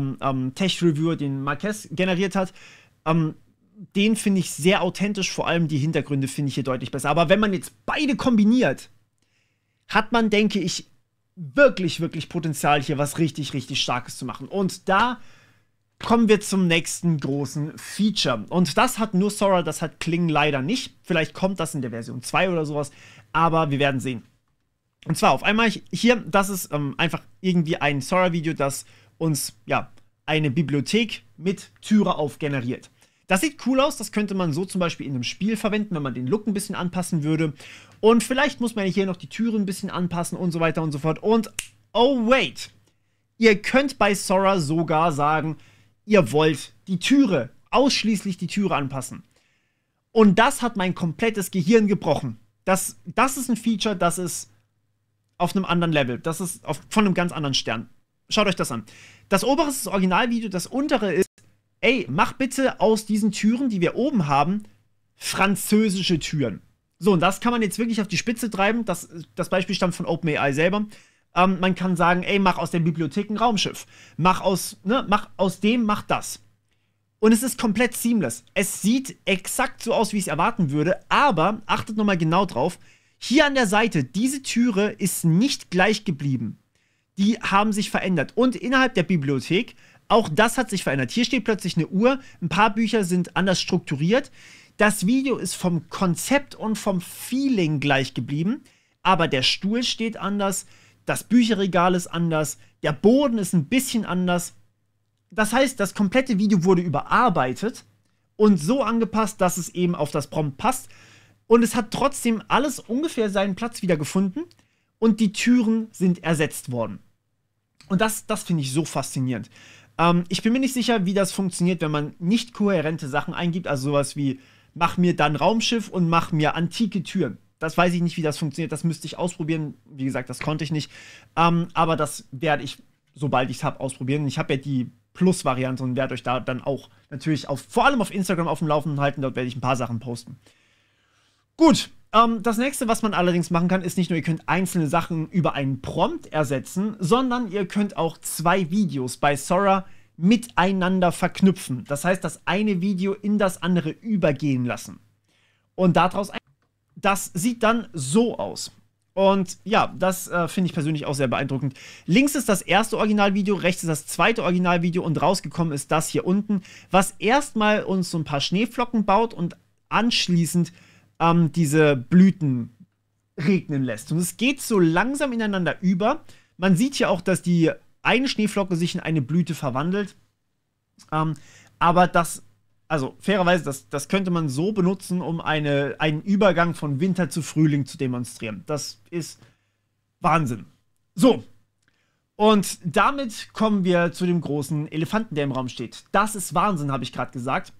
Speaker 1: Tech-Reviewer, den Marquez generiert hat. Den finde ich sehr authentisch, vor allem die Hintergründe finde ich hier deutlich besser. Aber wenn man jetzt beide kombiniert, hat man, denke ich, wirklich, wirklich Potenzial, hier was richtig, richtig Starkes zu machen. Und da kommen wir zum nächsten großen Feature. Und das hat nur Sora, das hat Kling leider nicht. Vielleicht kommt das in der Version 2 oder sowas, aber wir werden sehen. Und zwar auf einmal hier, das ist einfach irgendwie ein Sora-Video, das uns, ja, eine Bibliothek mit Türe auf generiert. Das sieht cool aus, das könnte man so zum Beispiel in einem Spiel verwenden, wenn man den Look ein bisschen anpassen würde. Und vielleicht muss man hier noch die Türen ein bisschen anpassen und so weiter und so fort. Und, oh wait, ihr könnt bei Sora sogar sagen, ihr wollt die Türe, ausschließlich die Türe anpassen. Und das hat mein komplettes Gehirn gebrochen. Das ist ein Feature, das ist auf einem anderen Level. Das ist von einem ganz anderen Stern. Schaut euch das an. Das obere ist das Originalvideo, das untere ist, ey, mach bitte aus diesen Türen, die wir oben haben, französische Türen. So, und das kann man jetzt wirklich auf die Spitze treiben. Das Beispiel stammt von OpenAI selber. Man kann sagen, ey, mach aus der Bibliothek ein Raumschiff. Mach aus dem, mach das. Und es ist komplett seamless. Es sieht exakt so aus, wie ich es erwarten würde, aber achtet nochmal genau drauf. Hier an der Seite, diese Türe ist nicht gleich geblieben. Die haben sich verändert. Und innerhalb der Bibliothek, auch das hat sich verändert. Hier steht plötzlich eine Uhr, ein paar Bücher sind anders strukturiert. Das Video ist vom Konzept und vom Feeling gleich geblieben, aber der Stuhl steht anders, das Bücherregal ist anders, der Boden ist ein bisschen anders. Das heißt, das komplette Video wurde überarbeitet und so angepasst, dass es eben auf das Prompt passt. Und es hat trotzdem alles ungefähr seinen Platz wieder gefunden und die Türen sind ersetzt worden. Und das finde ich so faszinierend. Ich bin mir nicht sicher, wie das funktioniert, wenn man nicht kohärente Sachen eingibt, also sowas wie mach mir dann Raumschiff und mach mir antike Türen. Das weiß ich nicht, wie das funktioniert, das müsste ich ausprobieren. Wie gesagt, das konnte ich nicht. Aber das werde ich, sobald ich es habe, ausprobieren. Ich habe ja die Plus-Variante und werde euch da dann auch natürlich vor allem auf Instagram auf dem Laufenden halten. Dort werde ich ein paar Sachen posten. Gut, das nächste, was man allerdings machen kann, ist nicht nur, ihr könnt einzelne Sachen über einen Prompt ersetzen, sondern ihr könnt auch zwei Videos bei Sora miteinander verknüpfen. Das heißt, das eine Video in das andere übergehen lassen. Und das sieht dann so aus. Und ja, das finde ich persönlich auch sehr beeindruckend. Links ist das erste Originalvideo, rechts ist das zweite Originalvideo und rausgekommen ist das hier unten, was erstmal uns so ein paar Schneeflocken baut und anschließend diese Blüten regnen lässt. Und es geht so langsam ineinander über. Man sieht hier auch, dass die eine Schneeflocke sich in eine Blüte verwandelt. Aber also fairerweise, das könnte man so benutzen, um einen Übergang von Winter zu Frühling zu demonstrieren. Das ist Wahnsinn. So. Und damit kommen wir zu dem großen Elefanten, der im Raum steht. Das ist Wahnsinn, habe ich gerade gesagt.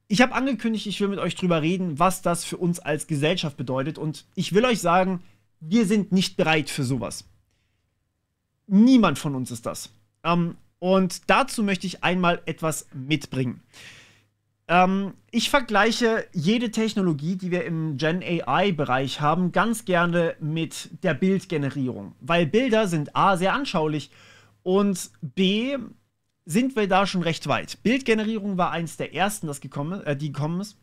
Speaker 1: Ich habe angekündigt, ich will mit euch drüber reden, was das für uns als Gesellschaft bedeutet. Und ich will euch sagen, wir sind nicht bereit für sowas. Niemand von uns ist das. Und dazu möchte ich einmal etwas mitbringen. Ich vergleiche jede Technologie, die wir im Gen AI-Bereich haben, ganz gerne mit der Bildgenerierung. Weil Bilder sind A, sehr anschaulich und B, sind wir da schon recht weit. Bildgenerierung war eins der ersten, die gekommen ist.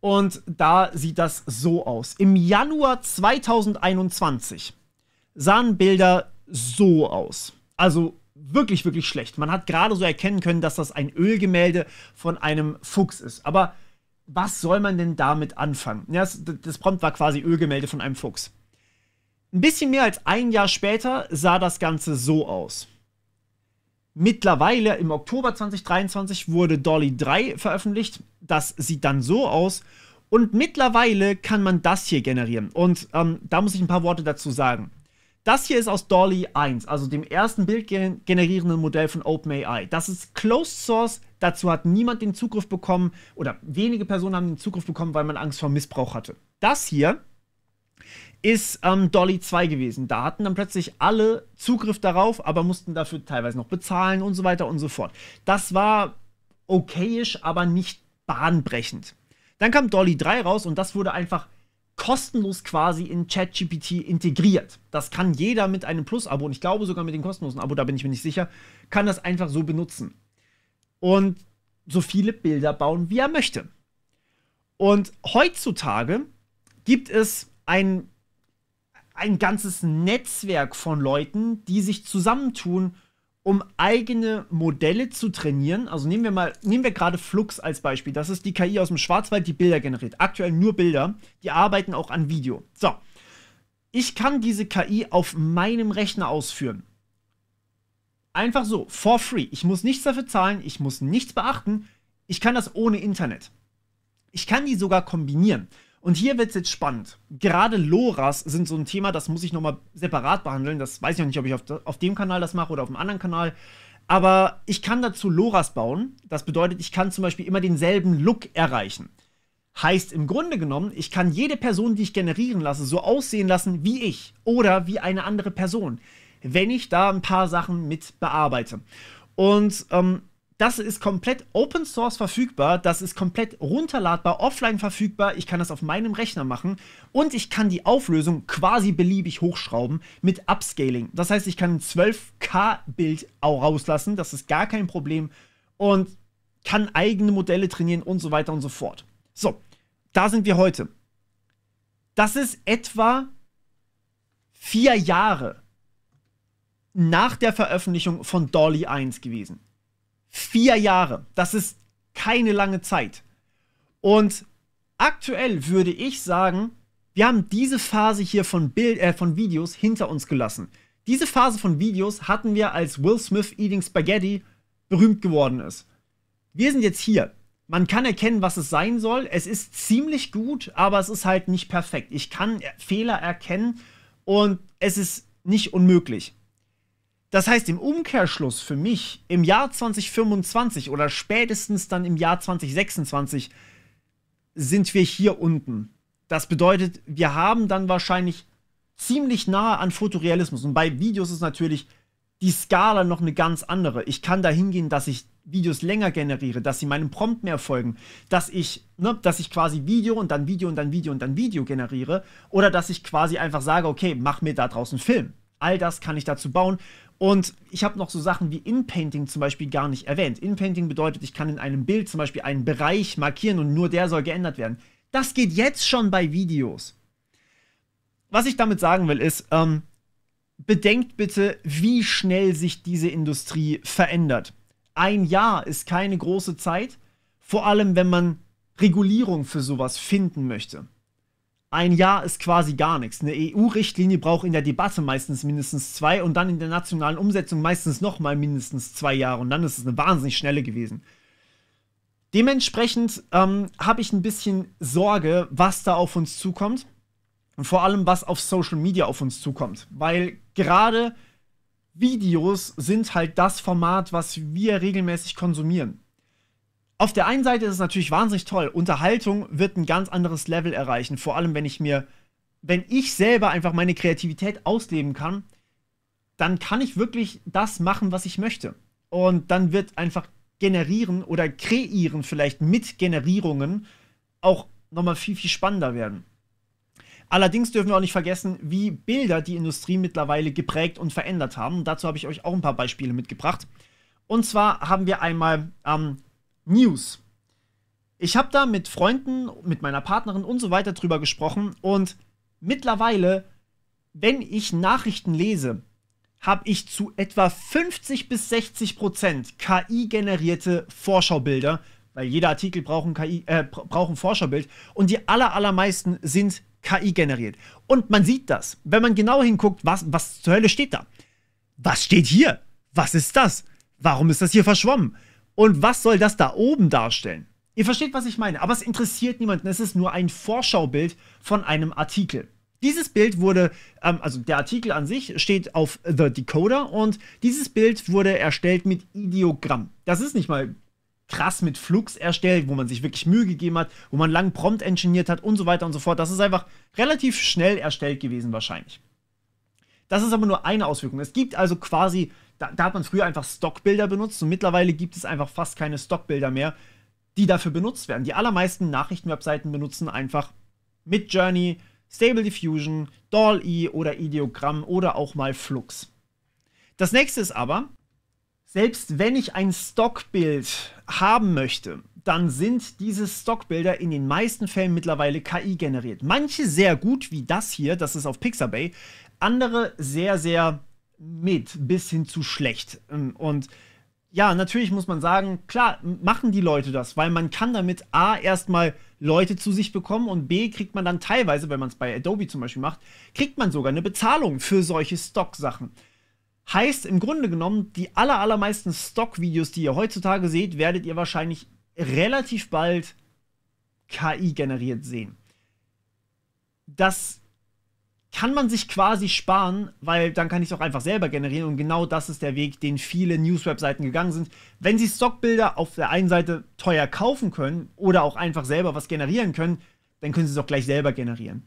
Speaker 1: Und da sieht das so aus. Im Januar 2021 sahen Bilder so aus. Also wirklich, wirklich schlecht. Man hat gerade so erkennen können, dass das ein Ölgemälde von einem Fuchs ist. Aber was soll man denn damit anfangen? Ja, das Prompt war quasi Ölgemälde von einem Fuchs. Ein bisschen mehr als ein Jahr später sah das Ganze so aus. Mittlerweile, im Oktober 2023, wurde DALL-E 3 veröffentlicht. Das sieht dann so aus. Und mittlerweile kann man das hier generieren. Und da muss ich ein paar Worte dazu sagen. Das hier ist aus DALL-E 1, also dem ersten bildgenerierenden Modell von OpenAI. Das ist Closed Source. Dazu hat niemand den Zugriff bekommen, oder wenige Personen haben den Zugriff bekommen, weil man Angst vor Missbrauch hatte. Das hier ist DALL-E 2 gewesen. Da hatten dann plötzlich alle Zugriff darauf, aber mussten dafür teilweise noch bezahlen und so weiter und so fort. Das war okayisch, aber nicht bahnbrechend. Dann kam DALL-E 3 raus und das wurde einfach kostenlos quasi in ChatGPT integriert. Das kann jeder mit einem Plus-Abo, und ich glaube sogar mit dem kostenlosen Abo, da bin ich mir nicht sicher, kann das einfach so benutzen. Und so viele Bilder bauen, wie er möchte. Und heutzutage gibt es ein ganzes Netzwerk von Leuten, die sich zusammentun, um eigene Modelle zu trainieren. Also nehmen wir gerade Flux als Beispiel. Das ist die KI aus dem Schwarzwald, die Bilder generiert. Aktuell nur Bilder. Die arbeiten auch an Video. So. Ich kann diese KI auf meinem Rechner ausführen. Einfach so, for free. Ich muss nichts dafür zahlen, ich muss nichts beachten. Ich kann das ohne Internet. Ich kann die sogar kombinieren. Und hier wird es jetzt spannend. Gerade LoRa's sind so ein Thema, das muss ich nochmal separat behandeln. Das weiß ich noch nicht, ob ich auf dem Kanal das mache oder auf einem anderen Kanal. Aber ich kann dazu LoRa's bauen. Das bedeutet, ich kann zum Beispiel immer denselben Look erreichen. Heißt im Grunde genommen, ich kann jede Person, die ich generieren lasse, so aussehen lassen wie ich oder wie eine andere Person, wenn ich da ein paar Sachen mit bearbeite. Und das ist komplett Open Source verfügbar, das ist komplett runterladbar, offline verfügbar, ich kann das auf meinem Rechner machen und ich kann die Auflösung quasi beliebig hochschrauben mit Upscaling. Das heißt, ich kann ein 12K-Bild auch rauslassen, das ist gar kein Problem und kann eigene Modelle trainieren und so weiter und so fort. So, da sind wir heute. Das ist etwa 4 Jahre nach der Veröffentlichung von DALL-E 1 gewesen. 4 Jahre. Das ist keine lange Zeit. Und aktuell würde ich sagen, wir haben diese Phase hier von Videos hinter uns gelassen. Diese Phase von Videos hatten wir, als Will Smith Eating Spaghetti berühmt geworden ist. Wir sind jetzt hier. Man kann erkennen, was es sein soll. Es ist ziemlich gut, aber es ist halt nicht perfekt. Ich kann Fehler erkennen und es ist nicht unmöglich. Das heißt, im Umkehrschluss für mich, im Jahr 2025 oder spätestens dann im Jahr 2026 sind wir hier unten. Das bedeutet, wir haben dann wahrscheinlich ziemlich nahe an Fotorealismus. Und bei Videos ist natürlich die Skala noch eine ganz andere. Ich kann da hingehen, dass ich Videos länger generiere, dass sie meinem Prompt mehr folgen, dass ich quasi Video und dann Video und dann Video und dann Video generiere oder dass ich quasi einfach sage, okay, mach mir da draußen Film. All das kann ich dazu bauen. Und ich habe noch so Sachen wie Inpainting zum Beispiel gar nicht erwähnt. Inpainting bedeutet, ich kann in einem Bild zum Beispiel einen Bereich markieren und nur der soll geändert werden. Das geht jetzt schon bei Videos. Was ich damit sagen will, ist, bedenkt bitte, wie schnell sich diese Industrie verändert. 1 Jahr ist keine große Zeit, vor allem wenn man Regulierung für sowas finden möchte. 1 Jahr ist quasi gar nichts. Eine EU-Richtlinie braucht in der Debatte meistens mindestens 2 und dann in der nationalen Umsetzung meistens nochmal mindestens 2 Jahre und dann ist es eine wahnsinnig schnelle gewesen. Dementsprechend habe ich ein bisschen Sorge, was da auf uns zukommt und vor allem, was auf Social Media auf uns zukommt, weil gerade Videos sind halt das Format, was wir regelmäßig konsumieren. Auf der einen Seite ist es natürlich wahnsinnig toll. Unterhaltung wird ein ganz anderes Level erreichen. Vor allem, wenn ich selber einfach meine Kreativität ausleben kann, dann kann ich wirklich das machen, was ich möchte. Und dann wird einfach generieren oder kreieren vielleicht mit Generierungen auch nochmal viel, viel spannender werden. Allerdings dürfen wir auch nicht vergessen, wie Bilder die Industrie mittlerweile geprägt und verändert haben. Und dazu habe ich euch auch ein paar Beispiele mitgebracht. Und zwar haben wir einmal News. Ich habe da mit Freunden, mit meiner Partnerin und so weiter drüber gesprochen und mittlerweile, wenn ich Nachrichten lese, habe ich zu etwa 50-60% KI-generierte Vorschaubilder, weil jeder Artikel braucht ein Vorschaubild und die allermeisten sind KI generiert. Und man sieht das, wenn man genau hinguckt, was zur Hölle steht da? Was steht hier? Was ist das? Warum ist das hier verschwommen? Und was soll das da oben darstellen? Ihr versteht, was ich meine, aber es interessiert niemanden. Es ist nur ein Vorschaubild von einem Artikel. Dieses Bild wurde, also der Artikel an sich steht auf The Decoder und dieses Bild wurde erstellt mit Ideogramm. Das ist nicht mal krass mit Flux erstellt, wo man sich wirklich Mühe gegeben hat, wo man lang Prompt engineert hat und so weiter und so fort. Das ist einfach relativ schnell erstellt gewesen wahrscheinlich. Das ist aber nur eine Auswirkung. Es gibt also quasi, da hat man früher einfach Stockbilder benutzt und mittlerweile gibt es einfach fast keine Stockbilder mehr, die dafür benutzt werden. Die allermeisten Nachrichtenwebseiten benutzen einfach Midjourney, Stable Diffusion, DALL-E oder Ideogramm oder auch mal Flux. Das nächste ist aber, selbst wenn ich ein Stockbild haben möchte, dann sind diese Stockbilder in den meisten Fällen mittlerweile KI generiert. Manche sehr gut, wie das hier, das ist auf Pixabay, andere sehr, sehr bis hin zu schlecht. Und ja, natürlich muss man sagen, klar, machen die Leute das, weil man kann damit A, erstmal Leute zu sich bekommen und B, kriegt man dann teilweise, wenn man es bei Adobe zum Beispiel macht, kriegt man sogar eine Bezahlung für solche Stock-Sachen. Heißt im Grunde genommen, die allermeisten Stock-Videos, die ihr heutzutage seht, werdet ihr wahrscheinlich relativ bald KI generiert sehen. Das kann man sich quasi sparen, weil dann kann ich es auch einfach selber generieren und genau das ist der Weg, den viele News-Webseiten gegangen sind. Wenn sie Stockbilder auf der einen Seite teuer kaufen können oder auch einfach selber was generieren können, dann können sie es auch gleich selber generieren.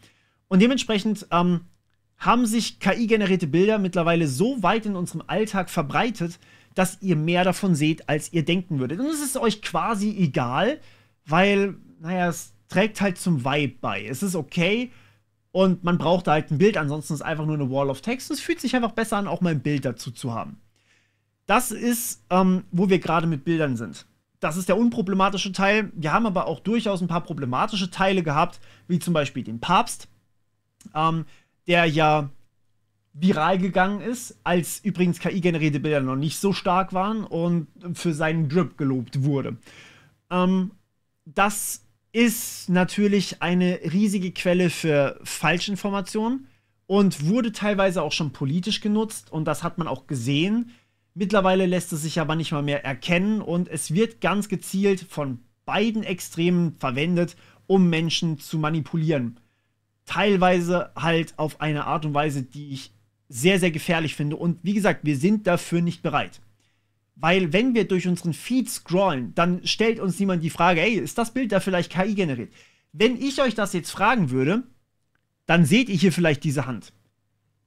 Speaker 1: Und dementsprechend haben sich KI-generierte Bilder mittlerweile so weit in unserem Alltag verbreitet, dass ihr mehr davon seht, als ihr denken würdet. Und es ist euch quasi egal, weil, naja, es trägt halt zum Vibe bei. Es ist okay und man braucht da halt ein Bild, ansonsten ist es einfach nur eine Wall of Text. Und es fühlt sich einfach besser an, auch mal ein Bild dazu zu haben. Das ist, wo wir gerade mit Bildern sind. Das ist der unproblematische Teil. Wir haben aber auch durchaus ein paar problematische Teile gehabt, wie zum Beispiel den Papst, der ja viral gegangen ist, als übrigens KI-generierte Bilder noch nicht so stark waren und für seinen Drip gelobt wurde. Das ist natürlich eine riesige Quelle für Falschinformationen und wurde teilweise auch schon politisch genutzt und das hat man auch gesehen. Mittlerweile lässt es sich aber nicht mal mehr erkennen und es wird ganz gezielt von beiden Extremen verwendet, um Menschen zu manipulieren. Teilweise halt auf eine Art und Weise, die ich sehr, sehr gefährlich finde. Und wie gesagt, wir sind dafür nicht bereit. Weil wenn wir durch unseren Feed scrollen, dann stellt uns niemand die Frage, ey, ist das Bild da vielleicht KI generiert? Wenn ich euch das jetzt fragen würde, dann seht ihr hier vielleicht diese Hand.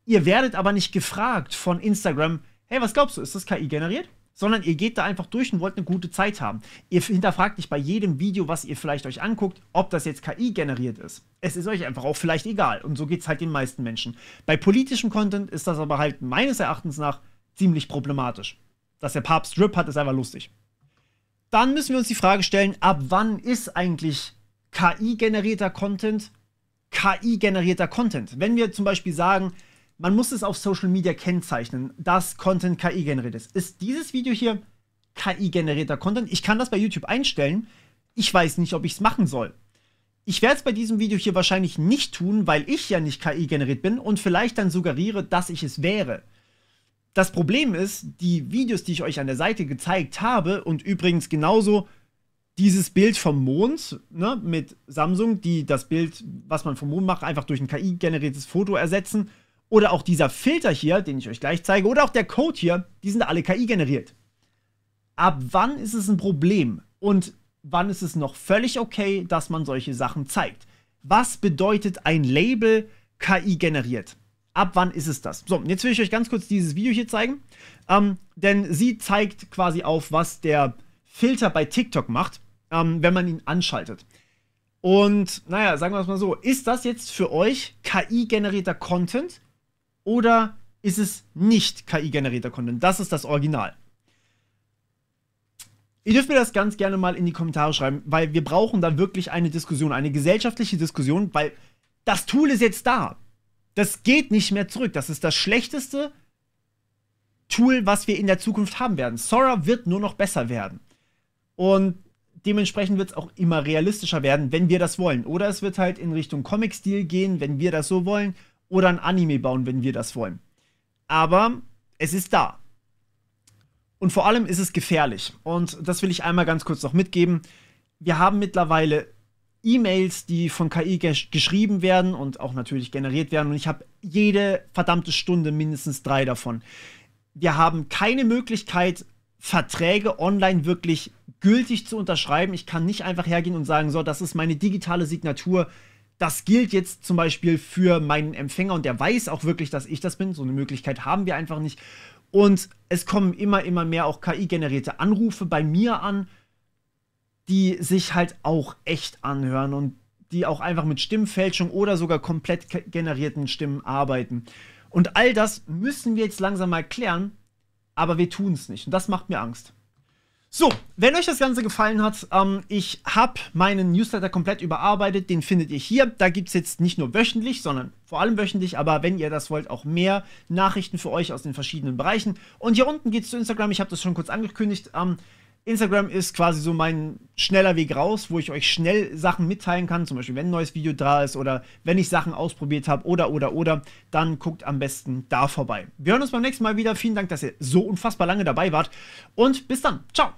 Speaker 1: Ihr werdet aber nicht gefragt von Instagram, hey, was glaubst du, ist das KI generiert? Sondern ihr geht da einfach durch und wollt eine gute Zeit haben. Ihr hinterfragt nicht bei jedem Video, was ihr vielleicht euch anguckt, ob das jetzt KI generiert ist. Es ist euch einfach auch vielleicht egal. Und so geht es halt den meisten Menschen. Bei politischem Content ist das aber halt meines Erachtens nach ziemlich problematisch. Dass der Papst Drip hat, ist einfach lustig. Dann müssen wir uns die Frage stellen, ab wann ist eigentlich KI-generierter Content KI-generierter Content? Wenn wir zum Beispiel sagen, man muss es auf Social Media kennzeichnen, dass Content KI generiert ist. Ist dieses Video hier KI-generierter Content? Ich kann das bei YouTube einstellen. Ich weiß nicht, ob ich es machen soll. Ich werde es bei diesem Video hier wahrscheinlich nicht tun, weil ich ja nicht KI-generiert bin und vielleicht dann suggeriere, dass ich es wäre. Das Problem ist, die Videos, die ich euch an der Seite gezeigt habe und übrigens genauso dieses Bild vom Mond, ne, mit Samsung, die das Bild, was man vom Mond macht, einfach durch ein KI-generiertes Foto ersetzen. Oder auch dieser Filter hier, den ich euch gleich zeige, oder auch der Code hier, die sind alle KI generiert. Ab wann ist es ein Problem? Und wann ist es noch völlig okay, dass man solche Sachen zeigt? Was bedeutet ein Label KI generiert? Ab wann ist es das? So, jetzt will ich euch ganz kurz dieses Video hier zeigen. Denn sie zeigt quasi auf, was der Filter bei TikTok macht, wenn man ihn anschaltet. Und naja, sagen wir es mal so, ist das jetzt für euch KI-generierter Content? Oder ist es nicht KI-generierter Content? Das ist das Original. Ihr dürft mir das ganz gerne mal in die Kommentare schreiben, weil wir brauchen da wirklich eine Diskussion, eine gesellschaftliche Diskussion, weil das Tool ist jetzt da. Das geht nicht mehr zurück. Das ist das schlechteste Tool, was wir in der Zukunft haben werden. Sora wird nur noch besser werden. Und dementsprechend wird es auch immer realistischer werden, wenn wir das wollen. Oder es wird halt in Richtung Comic-Stil gehen, wenn wir das so wollen. Oder ein Anime bauen, wenn wir das wollen. Aber es ist da. Und vor allem ist es gefährlich. Und das will ich einmal ganz kurz noch mitgeben. Wir haben mittlerweile E-Mails, die von KI geschrieben werden und auch natürlich generiert werden. Und ich habe jede verdammte Stunde mindestens 3 davon. Wir haben keine Möglichkeit, Verträge online wirklich gültig zu unterschreiben. Ich kann nicht einfach hergehen und sagen, so, das ist meine digitale Signatur. Das gilt jetzt zum Beispiel für meinen Empfänger und der weiß auch wirklich, dass ich das bin. So eine Möglichkeit haben wir einfach nicht. Und es kommen immer mehr auch KI-generierte Anrufe bei mir an, die sich halt auch echt anhören. Und die auch einfach mit Stimmenfälschung oder sogar komplett generierten Stimmen arbeiten. Und all das müssen wir jetzt langsam mal klären, aber wir tun es nicht. Und das macht mir Angst. So, wenn euch das Ganze gefallen hat, ich habe meinen Newsletter komplett überarbeitet, den findet ihr hier. Da gibt es jetzt nicht nur wöchentlich, sondern vor allem wöchentlich, aber wenn ihr das wollt, auch mehr Nachrichten für euch aus den verschiedenen Bereichen. Und hier unten geht es zu Instagram, ich habe das schon kurz angekündigt. Instagram ist quasi so mein schneller Weg raus, wo ich euch schnell Sachen mitteilen kann, zum Beispiel wenn ein neues Video da ist oder wenn ich Sachen ausprobiert habe oder, dann guckt am besten da vorbei. Wir hören uns beim nächsten Mal wieder. Vielen Dank, dass ihr so unfassbar lange dabei wart und bis dann. Ciao!